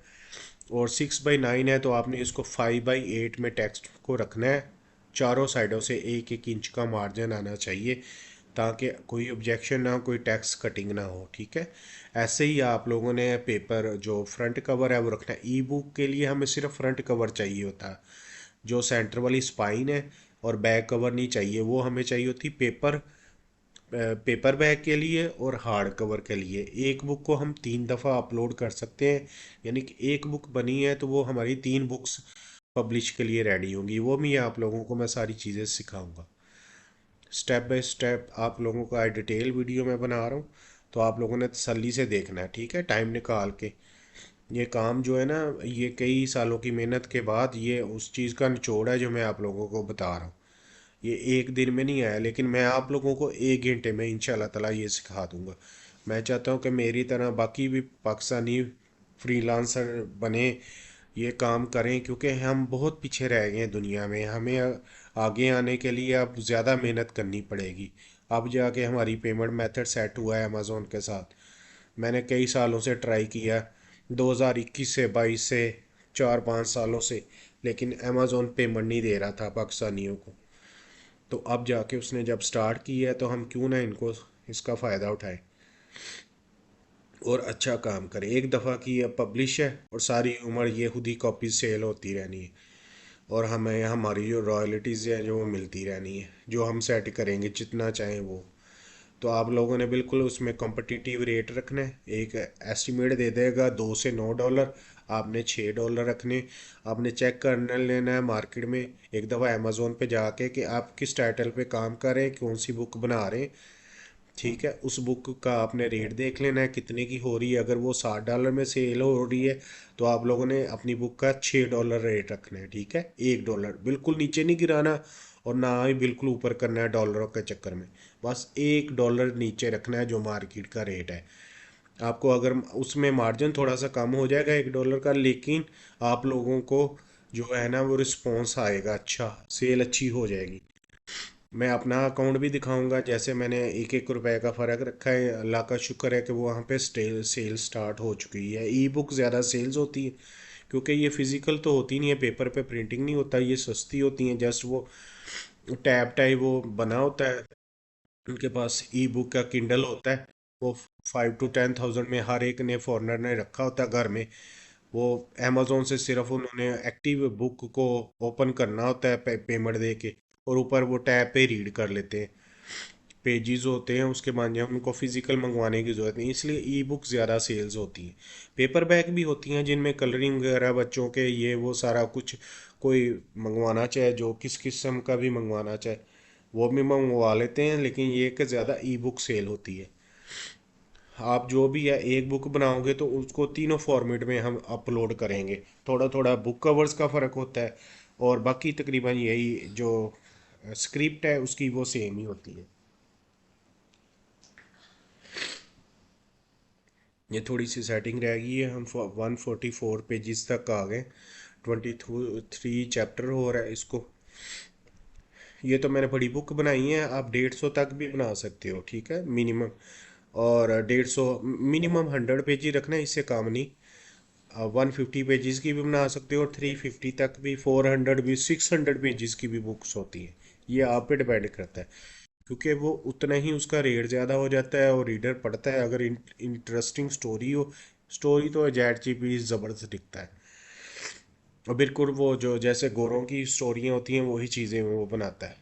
Speaker 2: और 6x9 है तो आपने इसको 5x8 में टेक्स्ट को रखना है, चारों साइडों से 1-1 इंच का मार्जिन आना चाहिए, ताकि कोई ऑब्जेक्शन ना हो, कोई टेक्स्ट कटिंग ना हो, ठीक है। ऐसे ही आप लोगों ने पेपर जो फ्रंट कवर है वो रखना है। ई बुक के लिए हमें सिर्फ फ्रंट कवर चाहिए होता है, जो सेंटर वाली स्पाइन है, और बैक कवर नहीं चाहिए। वो हमें चाहिए होती पेपर बैग के लिए और हार्ड कवर के लिए। एक बुक को हम 3 दफ़ा अपलोड कर सकते हैं, यानी कि एक बुक बनी है तो वो हमारी 3 बुक्स पब्लिश के लिए रेडी होंगी। वो भी आप लोगों को मैं सारी चीज़ें सिखाऊंगा स्टेप बाय स्टेप। आप लोगों का डिटेल वीडियो मैं बना रहा हूँ, तो आप लोगों ने तसल्ली से देखना है, ठीक है, टाइम निकाल के। ये काम जो है ना, ये कई सालों की मेहनत के बाद ये उस चीज़ का निचोड़ है जो मैं आप लोगों को बता रहा हूँ। ये एक दिन में नहीं आया, लेकिन मैं आप लोगों को 1 घंटे में इंशाल्लाह ताला ये सिखा दूंगा। मैं चाहता हूँ कि मेरी तरह बाकी भी पाकिस्तानी फ्रीलांसर बने, ये काम करें, क्योंकि हम बहुत पीछे रह गए हैं दुनिया में। हमें आगे आने के लिए अब ज़्यादा मेहनत करनी पड़ेगी। अब जाके हमारी पेमेंट मेथड सेट हुआ है अमेज़ोन के साथ। मैंने कई सालों से ट्राई किया, 2021 से 22 से 4-5 सालों से, लेकिन अमेज़ोन पेमेंट नहीं दे रहा था पाकिस्तानियों को। तो अब जाके उसने जब स्टार्ट किया है तो हम क्यों ना इनको इसका फ़ायदा उठाएं और अच्छा काम करें। एक दफ़ा की ये पब्लिश है और सारी उम्र ये खुद ही कॉपी सेल होती रहनी है, और हमें हमारी जो रॉयल्टीज़ है जो वो मिलती रहनी है, जो हम सेट करेंगे जितना चाहें वो। तो आप लोगों ने बिल्कुल उसमें कॉम्पिटिटिव रेट रखना है। एक एस्टिमेट दे देगा $2 से $9, आपने $6 रखने। आपने चेक करने लेना है मार्केट में एक दफ़ा अमेज़ोन पे जाके कि आप किस टाइटल पे काम कर रहे हैं, कौन सी बुक बना रहे हैं। ठीक है, उस बुक का आपने रेट देख लेना है कितने की हो रही है। अगर वो $60 में सेल हो रही है तो आप लोगों ने अपनी बुक का $6 रेट रखना है। ठीक है, $1 बिल्कुल नीचे नहीं गिराना और ना ही बिल्कुल ऊपर करना है डॉलरों के चक्कर में। बस $1 नीचे रखना है जो मार्केट का रेट है। आपको अगर उसमें मार्जिन थोड़ा सा कम हो जाएगा $1 का, लेकिन आप लोगों को जो है ना वो रिस्पॉन्स आएगा, अच्छा सेल अच्छी हो जाएगी। मैं अपना अकाउंट भी दिखाऊंगा, जैसे मैंने एक एक रुपए का फ़र्क रखा है। अल्लाह का शुक्र है कि वो वहाँ पे सेल स्टार्ट हो चुकी है। ई बुक ज़्यादा सेल्स होती है क्योंकि ये फिज़िकल तो होती नहीं है, पेपर पे प्रिंटिंग नहीं होता, ये सस्ती होती हैं। जस्ट वो टैब टाइप वो बना होता है उनके पास, ई बुक का किंडल होता है। वो 5 to 10 thousand में हर एक ने फॉरनर ने रखा होता है घर में। वो अमेज़ोन से सिर्फ उन्होंने एक्टिव बुक को ओपन करना होता है पेमेंट दे के, और ऊपर वो टैब पे रीड कर लेते हैं। पेजेस होते हैं उसके बाद जब उनको फिजिकल मंगवाने की ज़रूरत नहीं, इसलिए ई बुक ज़्यादा सेल्स होती हैं। पेपर बैग भी होती हैं जिनमें कलरिंग वगैरह बच्चों के ये वो सारा कुछ कोई मंगवाना चाहे, जो किस किस्म का भी मंगवाना चाहे वो भी मंगवा लेते हैं, लेकिन ये कि ज़्यादा ई बुक सेल होती है। आप जो भी है एक बुक बनाओगे तो उसको तीनों फॉर्मेट में हम अपलोड करेंगे। थोड़ा थोड़ा बुक कवर्स का फ़र्क होता है, और बाकी तकरीबन यही जो स्क्रिप्ट है उसकी वो सेम ही होती है। ये थोड़ी सी सेटिंग रह गई है, हम 144 पेजेस तक आ गए। 23 चैप्टर हो रहा है इसको। ये तो मैंने बड़ी बुक बनाई है, आप 150 तक भी बना सकते हो, ठीक है, मिनिमम। और 150 मिनिमम 100 पेज ही रखना है, इससे काम नहीं। 150 पेजेस की भी बना सकते हो, और 350 तक भी, 400 भी, 600 पेजेस की भी बुक्स होती है। ये आप पे डिपेंड करता है, क्योंकि वो उतना ही उसका रेट ज़्यादा हो जाता है और रीडर पढ़ता है अगर इंटरेस्टिंग स्टोरी हो। स्टोरी तो चैट जीपीटी ज़बरदस्त दिखता है, और बिल्कुल वो जो जैसे गोरों की स्टोरियाँ होती हैं वही चीज़ें वो बनाता है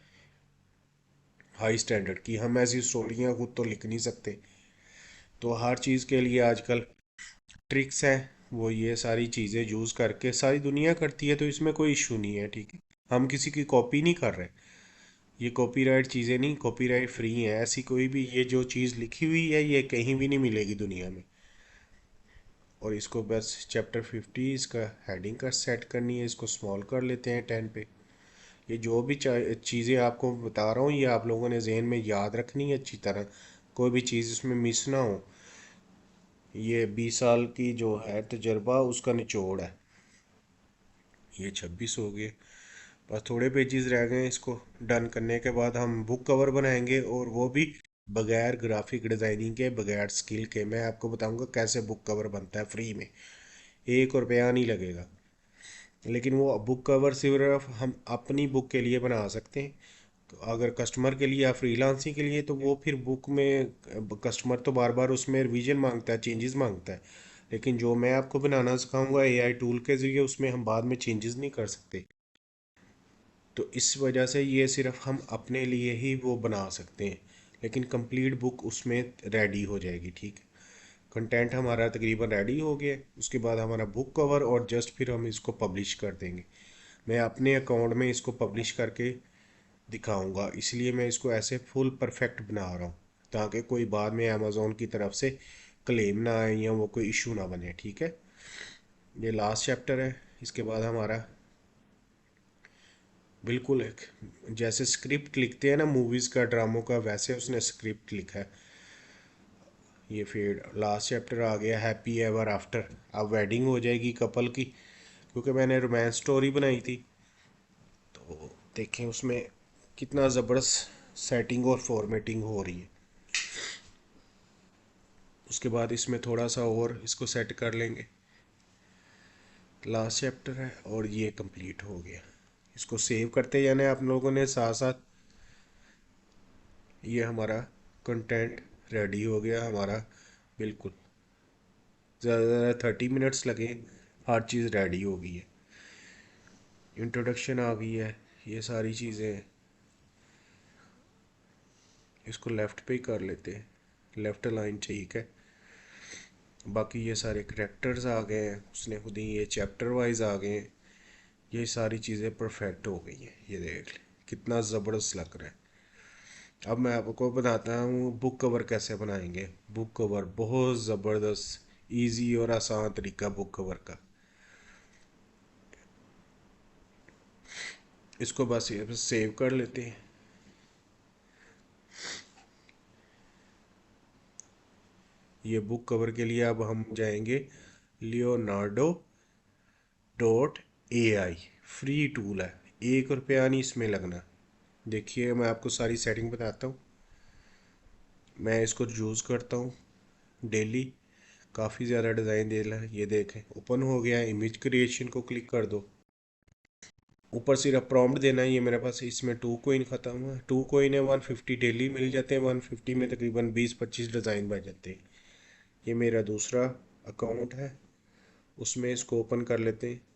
Speaker 2: हाई स्टैंडर्ड की। हम ऐसी स्टोरियाँ खुद तो लिख नहीं सकते। तो हर चीज़ के लिए आजकल ट्रिक्स हैं, वो ये सारी चीज़ें यूज़ करके सारी दुनिया करती है, तो इसमें कोई इशू नहीं है। ठीक है, हम किसी की कॉपी नहीं कर रहे। ये कॉपीराइट चीज़ें नहीं, कॉपीराइट फ्री है। ऐसी कोई भी ये जो चीज़ लिखी हुई है ये कहीं भी नहीं मिलेगी दुनिया में। और इसको बस चैप्टर 50 इसका हेडिंग का सेट करनी है, इसको स्मॉल कर लेते हैं 10 पे। ये जो भी चीज़ें आपको बता रहा हूँ ये आप लोगों ने जहन में याद रखनी है अच्छी तरह, कोई भी चीज़ इसमें मिस ना हो। ये 20 साल की जो है तजर्बा उसका निचोड़ है। ये 26 हो गए, बस थोड़े पेजेस रह गए हैं। इसको डन करने के बाद हम बुक कवर बनाएंगे, और वो भी बगैर ग्राफिक डिज़ाइनिंग के, बगैर स्किल के। मैं आपको बताऊंगा कैसे बुक कवर बनता है फ्री में, 1 रुपया नहीं लगेगा। लेकिन वो बुक कवर सिर्फ हम अपनी बुक के लिए बना सकते हैं। तो अगर कस्टमर के लिए या फ्रीलांसिंग के लिए तो वो फिर बुक में कस्टमर तो बार बार उसमें रिवीजन मांगता है, चेंजेस मांगता है। लेकिन जो मैं आपको बनाना सिखाऊंगा एआई टूल के ज़रिए, उसमें हम बाद में चेंजेस नहीं कर सकते। तो इस वजह से ये सिर्फ हम अपने लिए ही वो बना सकते हैं, लेकिन कंप्लीट बुक उसमें रेडी हो जाएगी। ठीक है, कंटेंट हमारा तकरीबन रेडी हो गया, उसके बाद हमारा बुक कवर, और जस्ट फिर हम इसको पब्लिश कर देंगे। मैं अपने अकाउंट में इसको पब्लिश करके दिखाऊंगा, इसलिए मैं इसको ऐसे फुल परफेक्ट बना रहा हूँ, ताकि कोई बाद में अमेज़ोन की तरफ से क्लेम ना आए या वो कोई इशू ना बने। ठीक है, ये लास्ट चैप्टर है। इसके बाद हमारा बिल्कुल एक जैसे स्क्रिप्ट लिखते हैं ना मूवीज़ का, ड्रामों का, वैसे उसने स्क्रिप्ट लिखा है। ये फिर लास्ट चैप्टर आ गया हैप्पी एवर आफ्टर। अब वेडिंग हो जाएगी कपल की, क्योंकि मैंने रोमांस स्टोरी बनाई थी। तो देखें उसमें कितना ज़बरदस्त सेटिंग और फॉर्मेटिंग हो रही है। उसके बाद इसमें थोड़ा सा और इसको सेट कर लेंगे। लास्ट चैप्टर है और ये कंप्लीट हो गया। इसको सेव करते जाना है आप लोगों ने साथ साथ। ये हमारा कंटेंट रेडी हो गया हमारा, बिल्कुल ज़्यादा से ज़्यादा 30 मिनट्स लगे, हर चीज़ रेडी हो गई है। इंट्रोडक्शन आ गई है, ये सारी चीज़ें। इसको लेफ़्ट पे ही कर लेते हैं, लेफ़्ट लाइन ठीक है। बाकी ये सारे करेक्टर्स आ गए हैं, उसने खुद ही ये चैप्टर वाइज आ गए हैं। ये सारी चीज़ें परफेक्ट हो गई हैं, ये देख ले कितना ज़बरदस्त लग रहा है। अब मैं आपको बताता हूँ बुक कवर कैसे बनाएंगे। बुक कवर बहुत ज़बरदस्त इजी और आसान तरीका बुक कवर का। इसको बस ये सेव कर लेते हैं। ये बुक कवर के लिए अब हम जाएंगे Leonardo dot A I. Free tool है, 1 रुपया नहीं इसमें लगना। देखिए मैं आपको सारी सेटिंग बताता हूँ। मैं इसको यूज़ करता हूँ डेली, काफ़ी ज़्यादा डिज़ाइन दे रहा है। ये देखें ओपन हो गया। इमेज क्रिएशन को क्लिक कर दो, ऊपर सिर्फ प्रॉम्प्ट देना है। ये मेरे पास इसमें 2 कोइन ख़त्म हुआ है। 2 कोइन है, 150 डेली मिल जाते हैं। 150 में तकरीबन 20-25 डिज़ाइन बन जाते हैं। ये मेरा दूसरा अकाउंट है, उसमें इसको ओपन कर लेते हैं।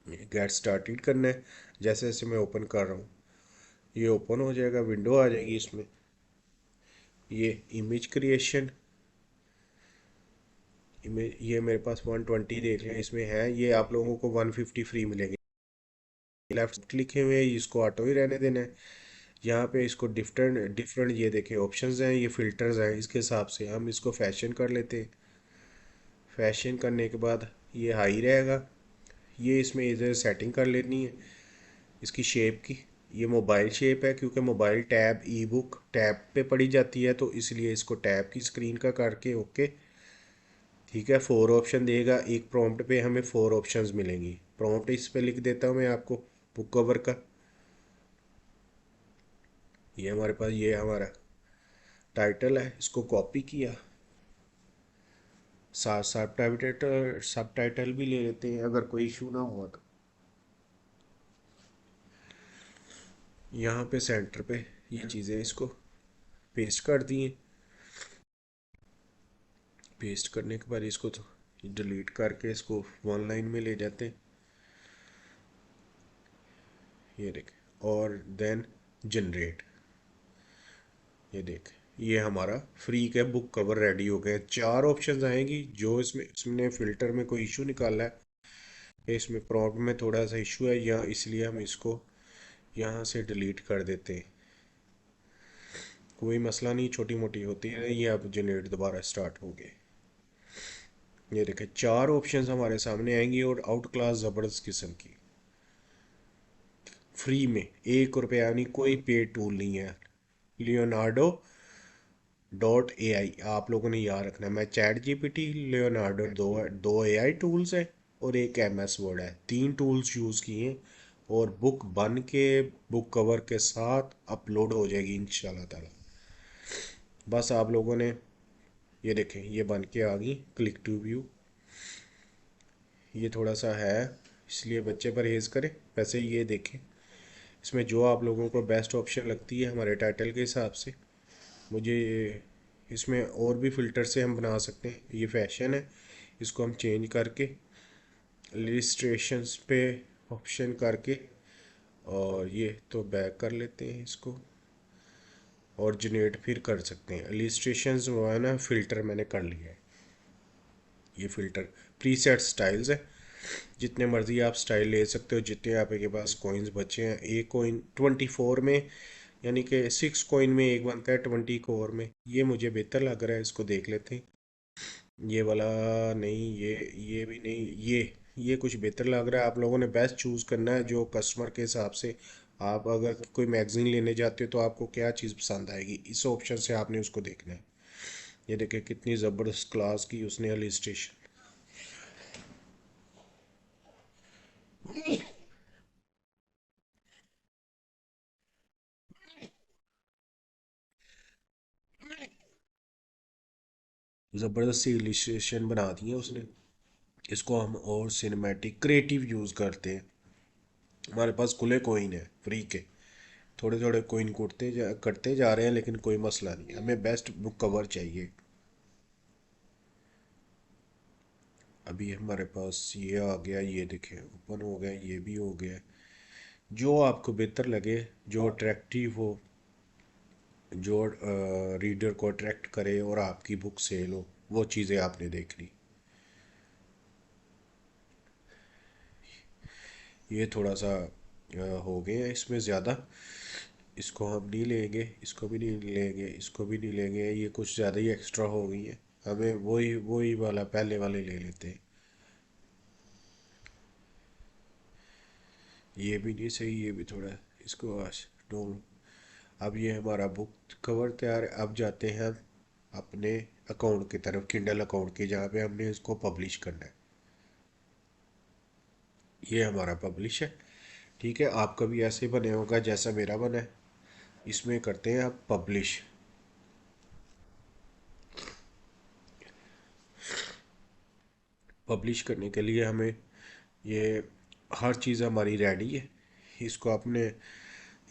Speaker 2: गेट स्टार्टेड करना है। जैसे जैसे मैं ओपन कर रहा हूँ ये ओपन हो जाएगा, विंडो आ जाएगी इसमें। ये इमेज क्रिएशन, इमेज ये मेरे पास 120 देख लें इसमें है। ये आप लोगों को 150 फ्री मिलेंगे। लेफ्ट क्लिक हुए इसको ऑटो ही रहने देना है। यहाँ पे इसको डिफरेंट डिफरेंट ये देखें ऑप्शंस हैं, ये फ़िल्टर्स हैं। इसके हिसाब से हम इसको फैशन कर लेते हैं। फैशन करने के बाद ये हाई रहेगा। ये इसमें इधर सेटिंग कर लेनी है इसकी शेप की। ये मोबाइल शेप है, क्योंकि मोबाइल टैब ई बुक टैब पे पड़ी जाती है, तो इसलिए इसको टैब की स्क्रीन का करके ओके ठीक है। 4 ऑप्शन देगा, एक प्रॉम्प्ट पे हमें 4 ऑप्शंस मिलेंगी। प्रॉम्प्ट इस पे लिख देता हूँ मैं आपको बुक कवर का। ये हमारे पास ये हमारा टाइटल है, इसको कॉपी किया, साथ सब टाइटल भी ले लेते हैं अगर कोई इशू ना हुआ तो। यहाँ पे सेंटर पे ये चीज़ें इसको पेस्ट कर दिए। पेस्ट करने के बाद इसको तो डिलीट करके इसको 1 लाइन में ले जाते हैं। ये देख, और देन जनरेट। ये देख, ये हमारा फ्री का बुक कवर रेडी हो गया। 4 ऑप्शंस आएंगी। जो इसमें फ़िल्टर में कोई इशू निकाला है, इसमें प्रॉम्प्ट में थोड़ा सा इशू है या इसलिए हम इसको यहाँ से डिलीट कर देते हैं। कोई मसला नहीं, छोटी मोटी होती है। ये अब जनरेट दोबारा स्टार्ट हो गए। ये देखें 4 ऑप्शंस हमारे सामने आएंगी और आउट क्लास ज़बरदस्त किस्म की फ्री में। 1 रुपया नहीं, कोई पेड टूल नहीं है। लियोनार्डो डॉट ए आई आप लोगों ने याद रखना है। मैं चैट जीपीटी, लियोनार्डो दो ए आई टूल्स है और एक MS वर्ड है, 3 टूल्स यूज़ किए हैं। और बुक बन के बुक कवर के साथ अपलोड हो जाएगी इंशाल्लाह ताला। बस आप लोगों ने ये देखें ये बन के आ गई। क्लिक टू व्यू, ये थोड़ा सा है इसलिए बच्चे परहेज़ करें। वैसे ये देखें इसमें जो आप लोगों को बेस्ट ऑप्शन लगती है हमारे टाइटल के हिसाब से। मुझे इसमें और भी फ़िल्टर से हम बना सकते हैं। ये फैशन है, इसको हम चेंज करके इलिस्ट्रेशंस पे ऑप्शन करके और ये तो बैक कर लेते हैं इसको और जनरेट फिर कर सकते हैं। इलिस्ट्रेशंस वो है ना, फ़िल्टर मैंने कर लिया है। ये फ़िल्टर प्रीसेट स्टाइल्स है, जितने मर्ज़ी आप स्टाइल ले सकते हो। जितने आपके पास कॉइन्स बचे हैं, एक कॉइन 24 में, यानी कि 6 कॉइन में एक बनता है 24 में। ये मुझे बेहतर लग रहा है, इसको देख लेते हैं। ये वाला नहीं, ये भी नहीं, ये कुछ बेहतर लग रहा है। आप लोगों ने बेस्ट चूज़ करना है जो कस्टमर के हिसाब से। आप अगर कोई मैगज़ीन लेने जाते हो तो आपको क्या चीज़ पसंद आएगी, इस ऑप्शन से आपने उसको देखना है। ये देखिए कितनी ज़बरदस्त क्लास की उसने इलिस्ट्रेशन। ज़बरदस्त सी इलिस्ट्रेशन बना दी है उसने। इसको हम और सिनेमैटिक क्रिएटिव यूज़ करते हैं। हमारे पास खुले कोइन है फ्री के, थोड़े थोड़े कोइन करते जा रहे हैं, लेकिन कोई मसला नहीं, हमें बेस्ट बुक कवर चाहिए। अभी हमारे पास ये आ गया, ये देखें ओपन हो गया, ये भी हो गया। जो आपको बेहतर लगे, जो अट्रैक्टिव हो, जो रीडर को अट्रैक्ट करे और आपकी बुक सेल हो, वो चीज़ें आपने देखनी। ये थोड़ा सा हो गया इसमें ज़्यादा, इसको हम नहीं लेंगे, इसको भी नहीं लेंगे, इसको भी नहीं लेंगे, ये कुछ ज़्यादा ही एक्स्ट्रा हो गई है। हमें वही वही वाला पहले वाले ले लेते हैं। ये भी नहीं सही, ये भी थोड़ा, इसको आज नो। अब ये हमारा बुक कवर तैयार है। अब जाते हैं हम अपने अकाउंट की तरफ, किंडल अकाउंट की, जहाँ पे हमने इसको पब्लिश करना है। ये हमारा पब्लिश है। ठीक है, आपका भी ऐसे बने होगा जैसा मेरा बना है। इसमें करते हैं आप पब्लिश। पब्लिश करने के लिए हमें ये हर चीज़ हमारी रेडी है। इसको आपने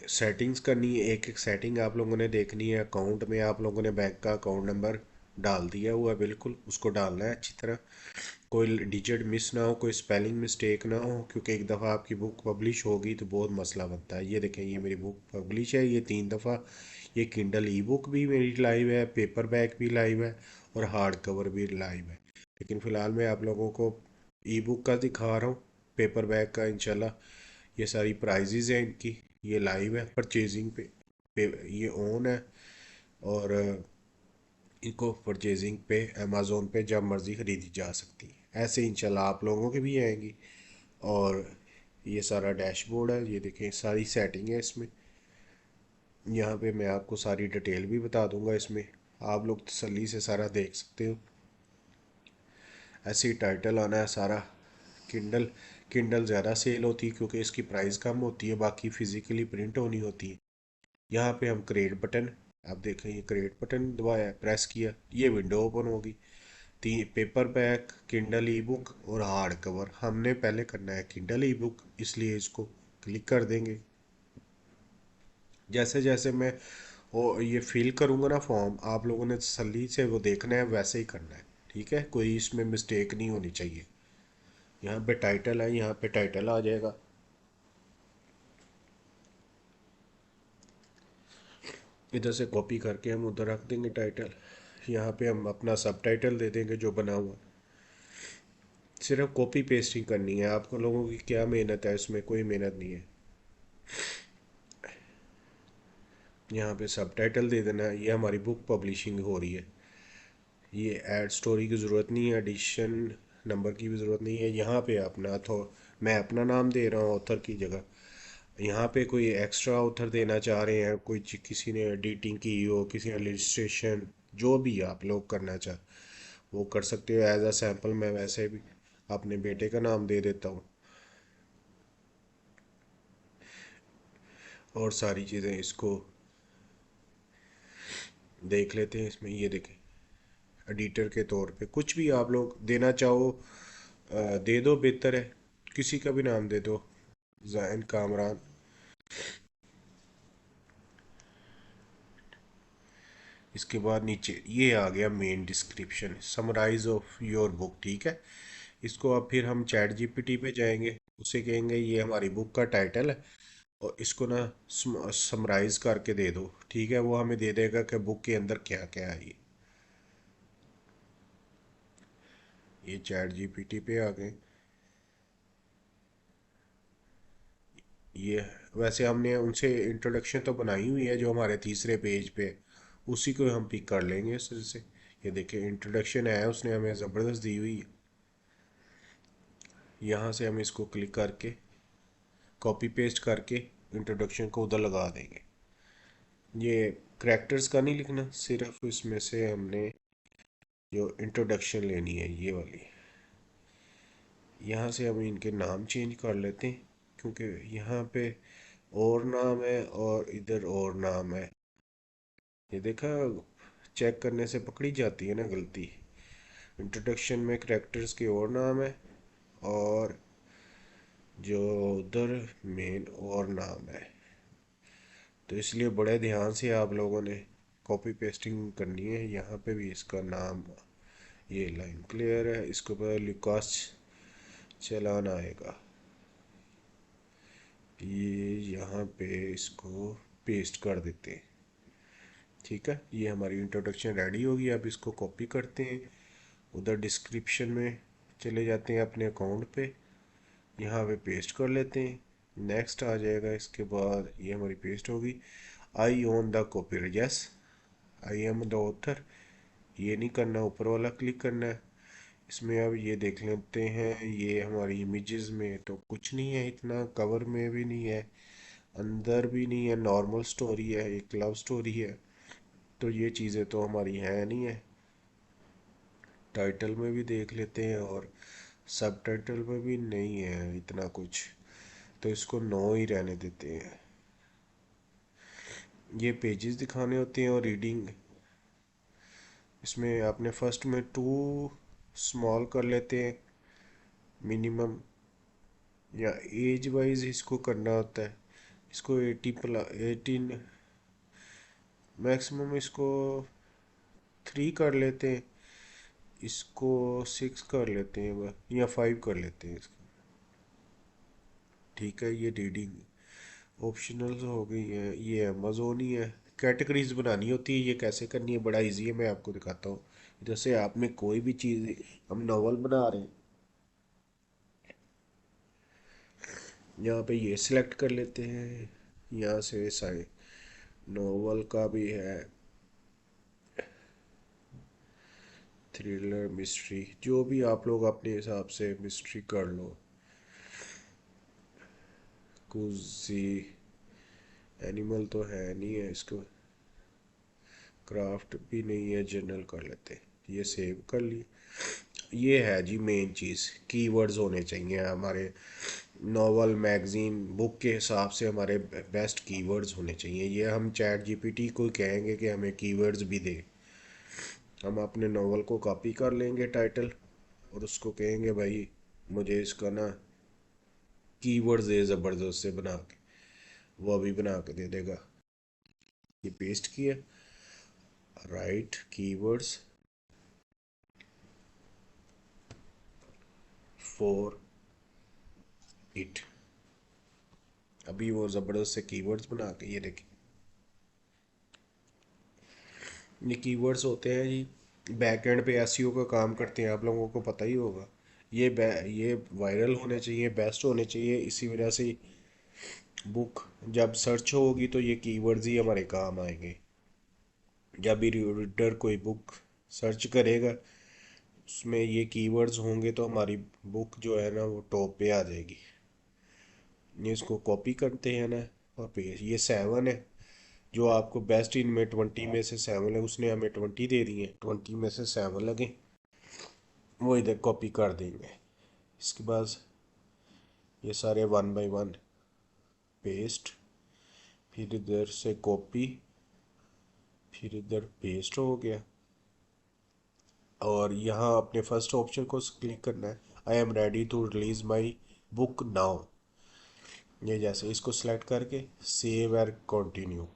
Speaker 2: सेटिंग्स करनी है, एक एक सेटिंग आप लोगों ने देखनी है। अकाउंट में आप लोगों ने बैंक का अकाउंट नंबर डाल दिया हुआ है, बिल्कुल उसको डालना है अच्छी तरह। कोई डिजिट मिस ना हो, कोई स्पेलिंग मिस्टेक ना हो, क्योंकि एक दफ़ा आपकी बुक पब्लिश होगी तो बहुत मसला बनता है। ये देखें, ये मेरी बुक पब्लिश है, ये 3 दफ़ा। ये किंडल ई बुक भी मेरी लाइव है, पेपर बैक भी लाइव है, और हार्ड कवर भी लाइव है। लेकिन फ़िलहाल मैं आप लोगों को ई बुक का दिखा रहा हूँ, पेपर बैक का इंशाल्लाह। ये सारी प्राइजेज़ हैं इनकी, ये लाइव है परचेजिंग पे ये ऑन है। और इनको परचेजिंग पे अमेज़ोन पे जब मर्ज़ी ख़रीदी जा सकती है। ऐसे इंशाल्लाह आप लोगों के भी आएंगी। और ये सारा डैशबोर्ड है, ये देखें सारी सेटिंग है इसमें। यहाँ पे मैं आपको सारी डिटेल भी बता दूंगा इसमें, आप लोग तसल्ली से सारा देख सकते हो। ऐसे ही टाइटल आना है सारा। किंडल किंडल ज़्यादा सेल होती है क्योंकि इसकी प्राइस कम होती है, बाकी फ़िज़िकली प्रिंट होनी होती है। यहाँ पे हम क्रिएट बटन, आप देखें ये क्रिएट बटन दबाया, प्रेस किया, ये विंडो ओपन होगी। तीन पेपर बैक, किंडल ई बुक और हार्ड कवर। हमने पहले करना है किंडल ई बुक, इसलिए इसको क्लिक कर देंगे। जैसे जैसे मैं वो ये फिल करूँगा ना फॉर्म, आप लोगों ने तसल्ली से वो देखना है, वैसे ही करना है। ठीक है, कोई इसमें मिस्टेक नहीं होनी चाहिए। यहाँ पे टाइटल है, यहाँ पे टाइटल आ जाएगा। इधर से कॉपी करके हम उधर रख देंगे टाइटल। यहाँ पे हम अपना सब टाइटल दे देंगे जो बना हुआ। सिर्फ कॉपी पेस्टिंग करनी है, आपको लोगों की क्या मेहनत है, इसमें कोई मेहनत नहीं है। यहाँ पे सब टाइटल दे देना है। ये हमारी बुक पब्लिशिंग हो रही है। ये ऐड स्टोरी की ज़रूरत नहीं है, एडिशन नंबर की भी ज़रूरत नहीं है। यहाँ पे अपना तो मैं अपना नाम दे रहा हूँ ऑथर की जगह। यहाँ पे कोई एक्स्ट्रा ऑथर देना चाह रहे हैं, कोई किसी ने एडिटिंग की हो, किसी ने इलस्ट्रेशन, जो भी आप लोग करना चाह वो कर सकते हो। एज अ सैम्पल मैं वैसे भी अपने बेटे का नाम दे देता हूँ। और सारी चीज़ें इसको देख लेते हैं इसमें। ये देखें, एडिटर के तौर पे कुछ भी आप लोग देना चाहो दे दो, बेहतर है। किसी का भी नाम दे दो, जैन कामरान। इसके बाद नीचे ये आ गया main description, summarise of your book. ठीक है, इसको अब फिर हम चैट जीपीटी पे जाएंगे, उसे कहेंगे ये हमारी बुक का टाइटल है, और इसको ना समराइज करके दे दो। ठीक है, वो हमें दे देगा कि बुक के अंदर क्या क्या है। ये चैट जीपीटी पे आ गए। ये वैसे हमने उनसे इंट्रोडक्शन तो बनाई हुई है जो हमारे तीसरे पेज पे है, उसी को हम पिक कर लेंगे उससे से। ये देखिए इंट्रोडक्शन है, उसने हमें ज़बरदस्त दी हुई है। यहाँ से हम इसको क्लिक करके कॉपी पेस्ट करके इंट्रोडक्शन को उधर लगा देंगे। ये करैक्टर्स का नहीं लिखना, सिर्फ इसमें से हमने जो इंट्रोडक्शन लेनी है ये वाली। यहाँ से हम इनके नाम चेंज कर लेते हैं, क्योंकि यहाँ पे और नाम है और इधर और नाम है। ये देखा, चेक करने से पकड़ी जाती है ना गलती। इंट्रोडक्शन में करेक्टर्स के और नाम है, और जो उधर मेन और नाम है। तो इसलिए बड़े ध्यान से आप लोगों ने कॉपी पेस्टिंग करनी है। यहाँ पे भी इसका नाम, ये लाइन क्लियर है, इसके ऊपर लुकास चलान आएगा। ये यहाँ पे इसको पेस्ट कर देते हैं। ठीक है, ये हमारी इंट्रोडक्शन रेडी होगी। अब इसको कॉपी करते हैं, उधर डिस्क्रिप्शन में चले जाते हैं अपने अकाउंट पे, यहाँ पे पेस्ट कर लेते हैं। नेक्स्ट आ जाएगा, इसके बाद ये हमारी पेस्ट होगी। I own the copy, yes I am the author. ये नहीं करना, ऊपर वाला क्लिक करना है। इसमें अब ये देख लेते हैं, ये हमारी इमेजेस में तो कुछ नहीं है, इतना कवर में भी नहीं है, अंदर भी नहीं है, नॉर्मल स्टोरी है, एक लव स्टोरी है। तो ये चीज़ें तो हमारी हैं नहीं है। टाइटल में भी देख लेते हैं, और सब टाइटल में भी नहीं है इतना कुछ, तो इसको नो ही रहने देते हैं। ये पेजेस दिखाने होते हैं और रीडिंग, इसमें आपने फर्स्ट में 2 स्मॉल कर लेते हैं मिनिमम, या एज वाइज इसको करना होता है। इसको 18 मैक्सिमम, इसको 3 कर लेते हैं, इसको 6 कर लेते हैं, या 5 कर लेते हैं इसको। ठीक है, ये रीडिंग ऑप्शनल हो गई है। ये अमेज़ोन ही है। कैटेगरीज बनानी होती है, ये कैसे करनी है बड़ा इजी है, मैं आपको दिखाता हूँ। जैसे आपने कोई भी चीज़, हम नावल बना रहे हैं, यहाँ पे ये सिलेक्ट कर लेते हैं। यहाँ से सारे नावल का भी है, थ्रिलर, मिस्ट्री, जो भी आप लोग अपने हिसाब से मिस्ट्री कर लो। कुछ एनिमल तो है नहीं है, इसको क्राफ्ट भी नहीं है, जनरल कर लेते। ये सेव कर ली। ये है जी मेन चीज़, कीवर्ड्स होने चाहिए हमारे नॉवल, मैगज़ीन, बुक के हिसाब से हमारे बेस्ट कीवर्ड्स होने चाहिए। ये हम चैट जीपीटी को कहेंगे कि हमें कीवर्ड्स भी दे। हम अपने नॉवल को कॉपी कर लेंगे टाइटल, और उसको कहेंगे भाई मुझे इसका ना कीवर्ड्स दे ज़बरदस्त से बना के, वो अभी बना के दे देगा। ये पेस्ट किया, राइट कीवर्ड्स फॉर इट, अभी वो ज़बरदस्त से कीवर्ड्स बना के, ये देखिए ये कीवर्ड्स होते हैं जी। बैक एंड पे एसईओ का काम करते हैं, आप लोगों को पता ही होगा। ये वायरल होने चाहिए, बेस्ट होने चाहिए, इसी वजह से बुक जब सर्च होगी तो ये कीवर्ड्स ही हमारे काम आएंगे। जब भी रीडर कोई बुक सर्च करेगा, उसमें ये कीवर्ड्स होंगे तो हमारी बुक जो है ना वो टॉप पे आ जाएगी। ये इसको कॉपी करते हैं ना, और पेज, ये 7 है। जो आपको बेस्ट इनमें 20 में से 7 है, उसने हमें 20 दे दिए, 20 में से 7 लगे, वो इधर कॉपी कर देंगे। इसके बाद ये सारे 1 बाय 1 पेस्ट, फिर इधर से कॉपी, फिर इधर पेस्ट हो गया। और यहाँ अपने फर्स्ट ऑप्शन को क्लिक करना है, I am ready to release my book now. ये जैसे इसको सेलेक्ट करके सेव एंड कंटिन्यू,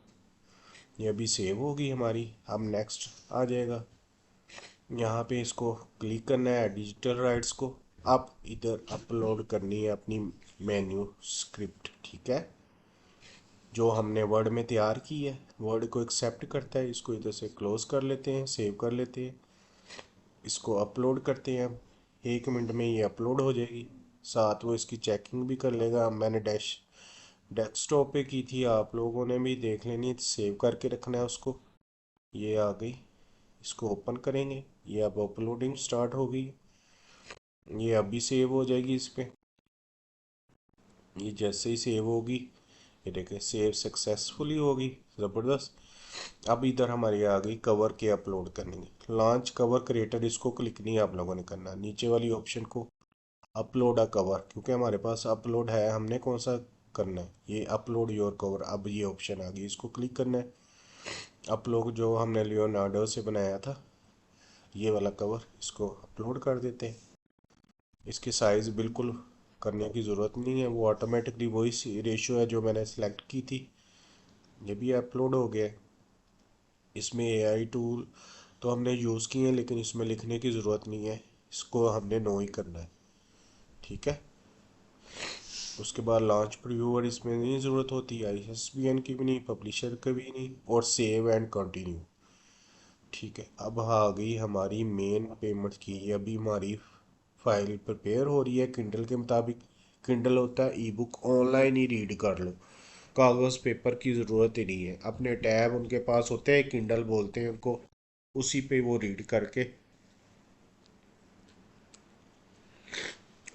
Speaker 2: ये अभी सेव होगी हमारी। अब नेक्स्ट आ जाएगा, यहाँ पे इसको क्लिक करना है डिजिटल राइट्स को। अब इधर अपलोड करनी है अपनी मेन्यू स्क्रिप्ट। ठीक है, जो हमने वर्ड में तैयार की है, वर्ड को एक्सेप्ट करता है। इसको इधर से क्लोज कर लेते हैं, सेव कर लेते हैं, इसको अपलोड करते हैं। 1 मिनट में ये अपलोड हो जाएगी, साथ वो इसकी चेकिंग भी कर लेगा। मैंने डेस्कटॉप पे की थी, आप लोगों ने भी देख लेनी है, सेव करके रखना है उसको। ये आ गई, इसको ओपन करेंगे, ये अब अपलोडिंग स्टार्ट हो गई। ये अभी सेव हो जाएगी इस पर। ये जैसे ही सेव होगी, ये देखें सेव सक्सेसफुली होगी, ज़बरदस्त। अब इधर हमारी आ गई कवर के अपलोड करने की। लॉन्च कवर क्रिएटर, इसको क्लिक नहीं आप लोगों ने करना, नीचे वाली ऑप्शन को अपलोड अ कवर, क्योंकि हमारे पास अपलोड है, हमने कौन सा करना है, ये अपलोड योर कवर। अब ये ऑप्शन आ गई, इसको क्लिक करना है। अपलोड जो हमने लियोनार्डो से बनाया था ये वाला कवर, इसको अपलोड कर देते हैं। इसकी साइज़ बिल्कुल करने की ज़रूरत नहीं है, वो ऑटोमेटिकली वही रेशियो है जो मैंने सेलेक्ट की थी। ये भी अपलोड हो गया है। इसमें एआई टूल तो हमने यूज़ किए हैं, लेकिन इसमें लिखने की ज़रूरत नहीं है, इसको हमने नो ही करना है। ठीक है। उसके बाद लॉन्च प्रीव्यूअर, इसमें नहीं ज़रूरत होती, आईएसबीएन की भी नहीं, पब्लिशर की भी नहीं, और सेव एंड कंटिन्यू। ठीक है। अब आ गई हमारी मेन पेमेंट की। अभी हमारी फाइल प्रिपेयर हो रही है किंडल के मुताबिक। किंडल होता है ई बुक, ऑनलाइन ही रीड कर लो, कागज़ पेपर की ज़रूरत ही नहीं है। अपने टैब उनके पास होते हैं, किंडल बोलते हैं उनको, उसी पे वो रीड करके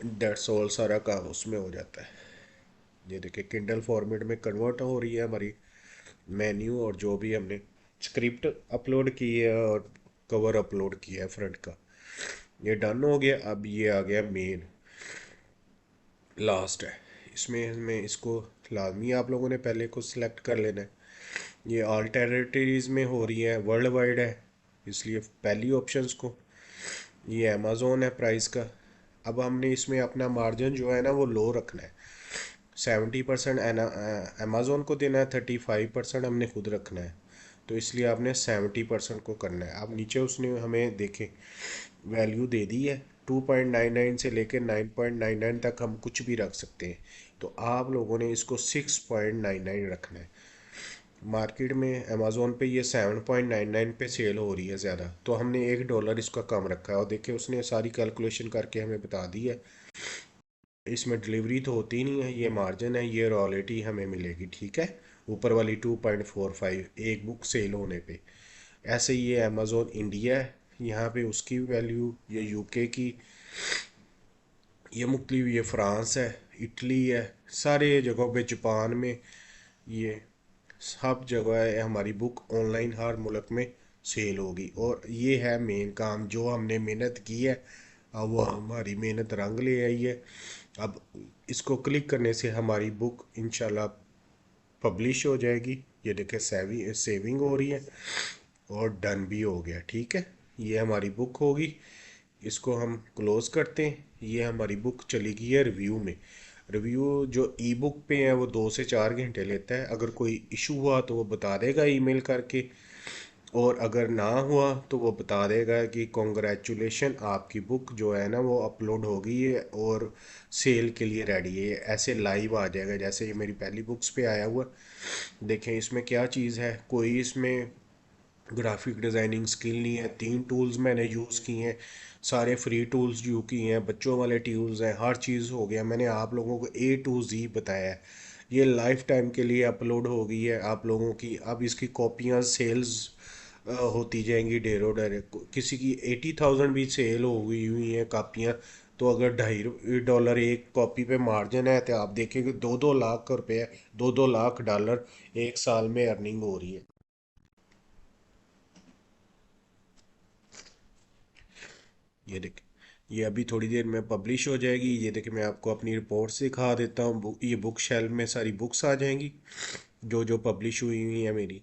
Speaker 2: दैट्स ऑल, सारा काम उसमें हो जाता है। ये देखिए किंडल फॉर्मेट में कन्वर्ट हो रही है हमारी मेन्यू, और जो भी हमने स्क्रिप्ट अपलोड की है और कवर अपलोड किया है फ्रंट का, ये डन हो गया। अब ये आ गया मेन, लास्ट है। इसमें हमें इसको लाजमी आप लोगों ने पहले को सिलेक्ट कर लेना है। ये ऑल टेरिटरीज़ में हो रही है, वर्ल्ड वाइड है, इसलिए पहली ऑप्शंस को। ये अमेज़ोन है प्राइस का। अब हमने इसमें अपना मार्जिन जो है ना वो लो रखना है। 70% अमेज़ोन को देना है, 35% हमने खुद रखना है। तो इसलिए आपने 70% को करना है। अब नीचे उसने हमें देखें वैल्यू दे दी है, 2.99 से लेकर 9.99 तक हम कुछ भी रख सकते हैं। तो आप लोगों ने इसको 6.99 रखना है। मार्केट में अमेज़ोन पे ये 7.99 पे सेल हो रही है ज़्यादा, तो हमने $1 इसका कम रखा है। और देखिए उसने सारी कैलकुलेशन करके हमें बता दी है। इसमें डिलीवरी तो होती नहीं है, ये मार्जिन है, ये रॉयल्टी हमें मिलेगी। ठीक है। ऊपर वाली 2.45 एक बुक सेल होने पे। ऐसे ही ये अमेज़ोन इंडिया है, यहाँ पे उसकी वैल्यू, ये यूके की, ये मुख्तलिफ, ये फ्रांस है, इटली है, सारे जगहों पे, जापान में, ये सब जगह है हमारी बुक ऑनलाइन हर मुल्क में सेल होगी। और ये है मेन काम जो हमने मेहनत की है, अब वो हमारी मेहनत रंग ले आई है। अब इसको क्लिक करने से हमारी बुक इंशाल्लाह पब्लिश हो जाएगी। ये देखें सेविंग हो रही है और डन भी हो गया। ठीक है। ये हमारी बुक होगी, इसको हम क्लोज़ करते हैं। ये हमारी बुक चली गई है रिव्यू में। रिव्यू जो ई बुक पे है वो 2 से 4 घंटे लेता है। अगर कोई इशू हुआ तो वो बता देगा ईमेल करके, और अगर ना हुआ तो वो बता देगा कि कॉन्ग्रेचुलेशन, आपकी बुक जो है ना वो अपलोड हो गई है और सेल के लिए रेडी है। ऐसे लाइव आ जाएगा, जैसे ये मेरी पहली बुक्स पे आया हुआ। देखें इसमें क्या चीज़ है, कोई इसमें ग्राफिक डिज़ाइनिंग स्किल नहीं है। 3 टूल्स मैंने यूज़ किए हैं, सारे फ्री टूल्स यूज़ किए हैं, बच्चों वाले टूल्स हैं, हर चीज़ हो गया। मैंने आप लोगों को A to Z बताया है। ये लाइफ टाइम के लिए अपलोड हो गई है आप लोगों की। अब इसकी कॉपियाँ सेल्स होती जाएंगी ढेरों ढेर। किसी की 80,000 भी सेल हो गई हुई हैं कापियाँ। तो अगर $2.5 एक कॉपी पे मार्जिन है, तो आप देखेंगे 2-2 लाख रुपए, $2-2 लाख एक साल में अर्निंग हो रही है। ये देखें, ये अभी थोड़ी देर में पब्लिश हो जाएगी। ये देखें मैं आपको अपनी रिपोर्ट्स दिखा देता हूँ। ये बुक शेल्फ में सारी बुक्स आ जाएंगी जो जो पब्लिश हुई हुई हैं मेरी।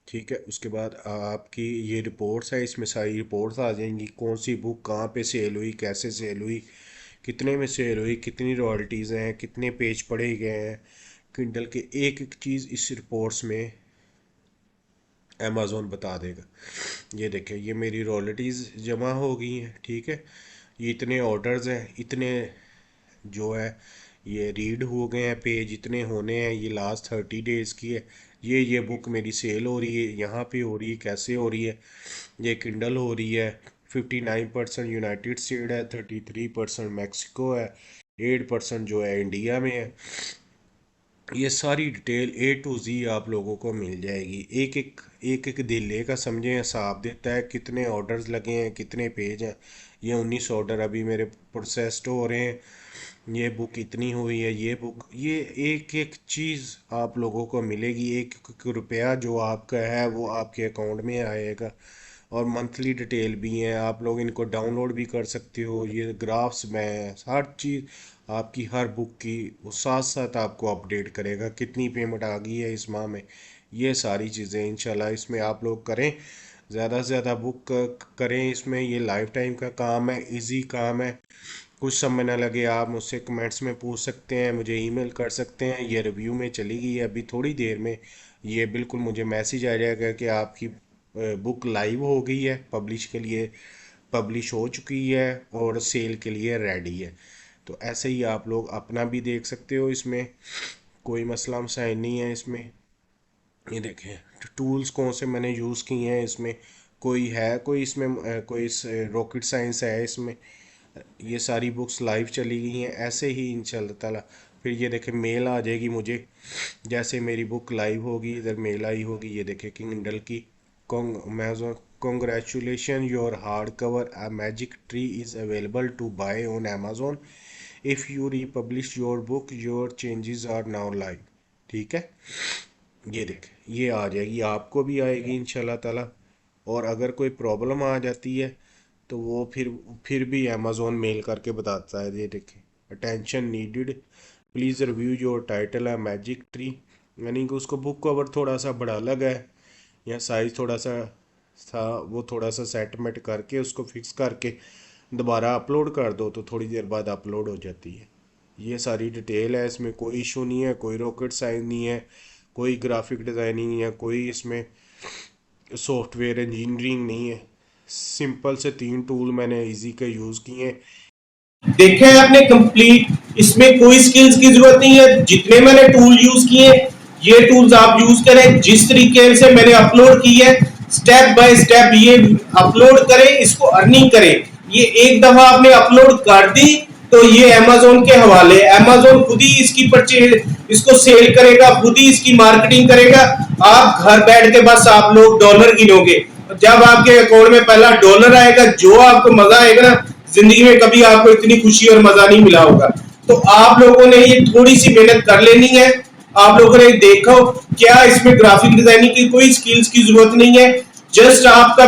Speaker 2: ठीक है। उसके बाद आपकी ये रिपोर्ट्स है, इसमें सारी रिपोर्ट्स आ जाएंगी, कौन सी बुक कहाँ पे सेल हुई, कैसे सेल हुई, कितने में सेल हुई, कितनी रॉयल्टीज़ हैं, कितने पेज पढ़े गए हैं। किंडल के एक एक चीज़ इस रिपोर्ट्स में अमेज़ोन बता देगा। ये देखें ये मेरी रॉयल्टीज़ जमा हो गई हैं। ठीक है। ये इतने ऑर्डर्स हैं, इतने जो है ये रीड हो गए हैं, पेज इतने होने हैं, ये लास्ट 30 डेज़ की है। ये बुक मेरी सेल हो रही है, यहाँ पे हो रही है, कैसे हो रही है। ये किंडल हो रही है। 59% यूनाइटेड स्टेट है, 33% मैक्सिको है, 8% जो है इंडिया में है। ये सारी डिटेल A to Z आप लोगों को मिल जाएगी। एक एक दिले का समझें हिसाब देता है कितने ऑर्डर्स लगे हैं, कितने पेज हैं। ये 19 ऑर्डर अभी मेरे प्रोसेस्ड हो रहे हैं। ये बुक इतनी हुई है, ये बुक, ये एक एक चीज़ आप लोगों को मिलेगी। एक एक रुपया जो आपका है वो आपके अकाउंट में आएगा। और मंथली डिटेल भी हैं, आप लोग इनको डाउनलोड भी कर सकते हो। ये ग्राफ्स में हर चीज़ आपकी, हर बुक की वो साथ साथ आपको अपडेट करेगा कितनी पेमेंट आ गई है इस माह में। ये सारी चीज़ें इंशाल्लाह इसमें आप लोग करें, ज़्यादा से ज़्यादा बुक करें। इसमें ये लाइफ टाइम का काम है, इजी काम है। कुछ समय ना लगे, आप मुझसे कमेंट्स में पूछ सकते हैं, मुझे ईमेल कर सकते हैं। ये रिव्यू में चली गई है, अभी थोड़ी देर में ये बिल्कुल मुझे मैसेज आ जाएगा कि आपकी बुक लाइव हो गई है, पब्लिश के लिए पब्लिश हो चुकी है और सेल के लिए रेडी है। तो ऐसे ही आप लोग अपना भी देख सकते हो, इसमें कोई मसला मसाइल नहीं है। इसमें ये देखें टूल्स कौन से मैंने यूज़ किए हैं इसमें, कोई है कोई इसमें कोई रॉकेट साइंस है इसमें। ये सारी बुक्स लाइव चली गई हैं ऐसे ही इंशाल्लाह ताला। फिर ये देखें मेल आ जाएगी मुझे, जैसे मेरी बुक लाइव होगी इधर मेल आई होगी। ये देखें किंडल की Congratulations, your hardcover A Magic Tree is available to buy on Amazon. If you republish your book, your changes are now live. ठीक है, ये देख ये आ जाएगी, आपको भी आएगी इंशाल्लाह ताला। और अगर कोई प्रॉब्लम आ जाती है तो वो फिर भी अमेज़ोन मेल करके बताता है। ये देखें, attention needed, please review your title a magic tree. यानी कि उसको बुक कवर थोड़ा सा बड़ा लगा है या साइज़ थोड़ा सा था, वो थोड़ा सा सेटमेंट करके उसको फिक्स करके दोबारा अपलोड कर दो तो थोड़ी देर बाद अपलोड हो जाती है। ये सारी डिटेल है, इसमें कोई इशू नहीं है, कोई रॉकेट साइंस नहीं है, कोई ग्राफिक डिज़ाइनिंग नहीं है, कोई इसमें सॉफ्टवेयर इंजीनियरिंग नहीं है। सिंपल से 3 टूल मैंने इजी के यूज़ किए हैं।
Speaker 1: देखा है आपने कंप्लीट, इसमें कोई स्किल्स की जरूरत नहीं है। जितने मैंने टूल यूज किए ये टूल्स आप यूज करें, जिस तरीके से मैंने अपलोड की है स्टेप बाय स्टेप ये अपलोड करें, इसको अर्निंग करें। ये एक दफा आपने अपलोड कर दी तो ये अमेज़न के हवाले, अमेज़न खुद ही इसकी परचेज, इसको सेल करेगा, खुद ही इसकी मार्केटिंग करेगा। आप घर बैठ के बस आप लोग डॉलर गिनोगे। जब आपके अकाउंट में पहला डॉलर आएगा, जो आपको मजा आएगा ना, जिंदगी में कभी आपको इतनी खुशी और मजा नहीं मिला होगा। तो आप लोगों ने ये थोड़ी सी मेहनत कर लेनी है। आप लोगों ने देखो क्या इसमें ग्राफिक डिजाइनिंग की कोई स्किल्स की जरूरत नहीं है, जस्ट आपका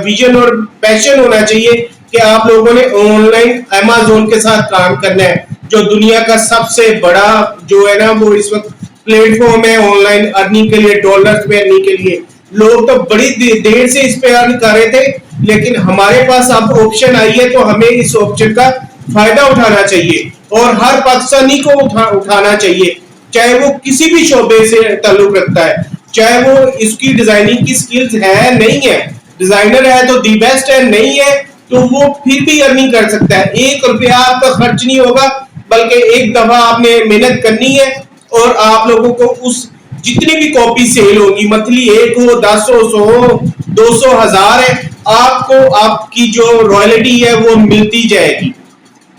Speaker 1: विजन और पैशन होना चाहिए कि आप लोगों ने ऑनलाइन अमेज़न के साथ काम करना है, जो दुनिया का सबसे बड़ा जो है ना वो इस वक्त प्लेटफॉर्म है ऑनलाइन अर्निंग के लिए, डॉलर्स में अर्निंग के लिए। लोग तो बड़ी देर से इस पे अर्न कर रहे थे, लेकिन हमारे पास अब ऑप्शन आई है तो हमें इस ऑप्शन का फायदा उठाना चाहिए और हर पाकिस्तानी को उठाना चाहिए, चाहे वो किसी भी शोबे से ताल्लुक रखता है, चाहे वो इसकी डिजाइनिंग की स्किल्स है नहीं है, डिजाइनर है तो दी बेस्ट है, नहीं है तो वो फिर भी अर्निंग कर सकता है। 1 रुपया आपका खर्च नहीं होगा, बल्कि एक दफा आपने मेहनत करनी है और आप लोगों को उस जितनी भी कॉपी सेल होगी, मंथली 1 हो, 10 हो, 100 हो, 200, 1000 है, आपको आपकी जो रॉयल्टी है वो मिलती जाएगी।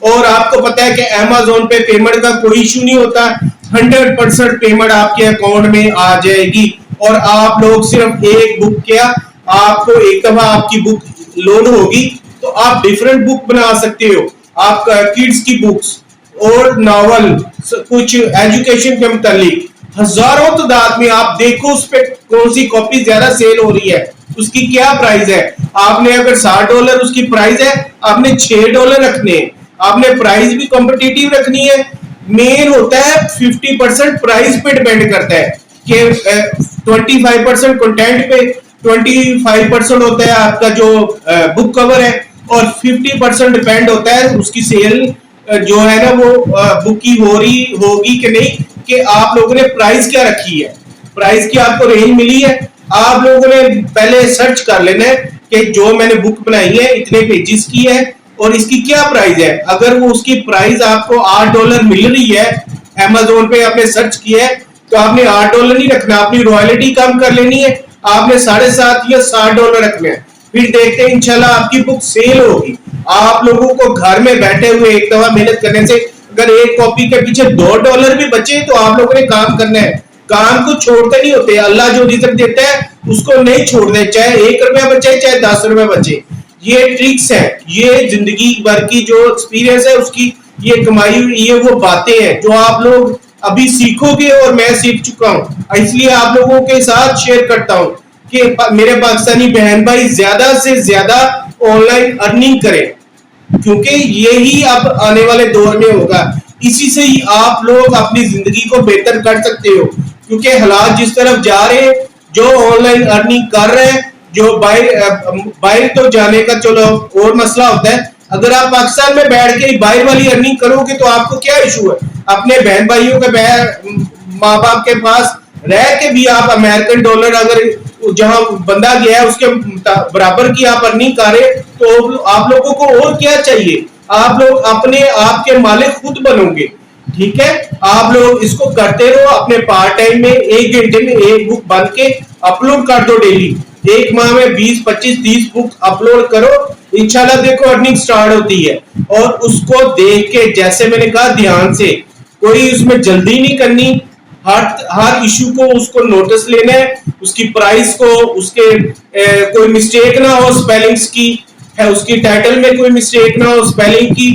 Speaker 1: और आपको पता है कि अमेज़न पे पेमेंट का कोई इशू नहीं होता, 100% पेमेंट आपके अकाउंट में आ जाएगी। और आप लोग सिर्फ एक बुक क्या, आपको एक दफा आपकी बुक लोड होगी तो आप डिफरेंट बुक बना सकते हो। आप किड्स की बुक्स और नावल, कुछ एजुकेशन के मुतालिक हजारों तादाद में आप देखो उस पे कौन सी कॉपी ज्यादा सेल हो रही है, उसकी क्या प्राइस है। आपने अगर $60 उसकी प्राइस है, आपने $6 रखने हैं, आपने प्राइस भी कॉम्पिटिटिव रखनी है। मेन होता है 50% प्राइस पे डिपेंड करता है कि 25% कंटेंट पे, 25% होता है आपका जो बुक कवर है और 50% डिपेंड होता है उसकी सेल जो है ना वो बुक की हो रही होगी कि नहीं, कि आप लोगों ने प्राइस क्या रखी है, प्राइस की आपको रेंज मिली है। आप लोगों ने पहले सर्च कर लेना है कि जो मैंने बुक बनाई है इतने पेजेस की है और इसकी क्या प्राइस है। अगर वो उसकी प्राइस आपको $8 मिल रही है, अमेज़न पे आपने सर्च किया है, तो आपने $8 नहीं रखना, अपनी रॉयल्टी कम कर लेनी है, आपने 7.5 या $7 रखने हैं। फिर देखते हैं इंशाल्लाह आपकी बुक सेल होगी। आप लोगों को घर में बैठे हुए एक दफा मेहनत करने से अगर एक कॉपी के पीछे $2 भी बचे तो आप लोगों ने काम करना है, काम को छोड़ते नहीं होते। अल्लाह जो रिज़्क देता है उसको नहीं छोड़ते, चाहे ₹1 बचे चाहे ₹10 बचे। ये ट्रिक्स है, ये जिंदगी भर की जो एक्सपीरियंस है उसकी ये कमाई हुई ये वो बातें हैं जो आप लोग अभी सीखोगे और मैं सीख चुका हूं, इसलिए आप लोगों के साथ शेयर करता हूं कि मेरे पाकिस्तानी बहन भाई ज्यादा से ज्यादा ऑनलाइन अर्निंग करें, क्योंकि यही अब आने वाले दौर में होगा। इसी से ही आप लोग अपनी जिंदगी को बेहतर कर सकते हो, क्योंकि हालात जिस तरफ जा रहे हैं, जो ऑनलाइन अर्निंग कर रहे हैं, जो बाहर तो जाने का चलो और मसला होता है, अगर आप पाकिस्तान में बैठ के बाहर वाली अर्निंग करोगे तो आपको क्या इशू है? अपने बहन भाइयों के माँ बाप के पास रह के भी आप अमेरिकन डॉलर अगर जहां बंदा गया है उसके बराबर की आप अर्निंग करें तो आप लोगों को और क्या चाहिए? आप लोग अपने आप के मालिक खुद बनोगे। ठीक है, आप लोग इसको करते रहो, अपने पार्ट टाइम में 1 घंटे में 1 बुक बन के अपलोड कर दो डेली। 1 माह में 20, 25, 30 बुक अपलोड करो, इंशाल्लाह देखो अर्निंग स्टार्ट होती है। और उसको देख के, जैसे मैंने कहा, ध्यान से, कोई उसमें जल्दी नहीं करनी, हर इशू को उसको नोटिस लेना है, उसकी प्राइस को, उसके कोई मिस्टेक ना हो स्पेलिंग्स की, है उसकी टाइटल में कोई मिस्टेक ना हो स्पेलिंग की,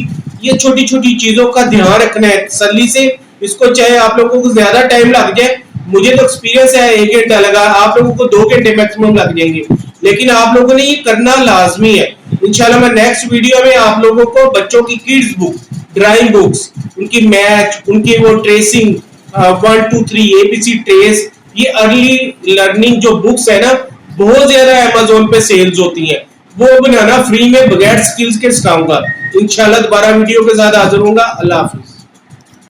Speaker 1: ये छोटी छोटी चीजों का ध्यान रखना है तसल्ली से। इसको चाहे आप लोगों को ज्यादा टाइम लग जाए, मुझे तो एक्सपीरियंस है 1 घंटा लगा, आप लोगों को 2 घंटे मैक्सिमम लग जाएंगे, लेकिन आप लोगों ने ये करना लाजमी है। इंशाल्लाह मैं नेक्स्ट वीडियो में आप लोगों को बच्चों की किड्स बुक, ड्राइंग बुक्स, उनकी मैथ, उनकी वो ट्रेसिंग 1 2 3 ABC ट्रेस, ये अर्ली लर्निंग जो बुक्स है ना, बहुत ज्यादा अमेज़न पे सेल्स होती हैं, वो बनाना फ्री में बगैर स्किल्स के सिखाऊंगा। इंशाल्लाह दोबारा वीडियो के साथ हाजिर होऊंगा। अल्लाह हाफिज।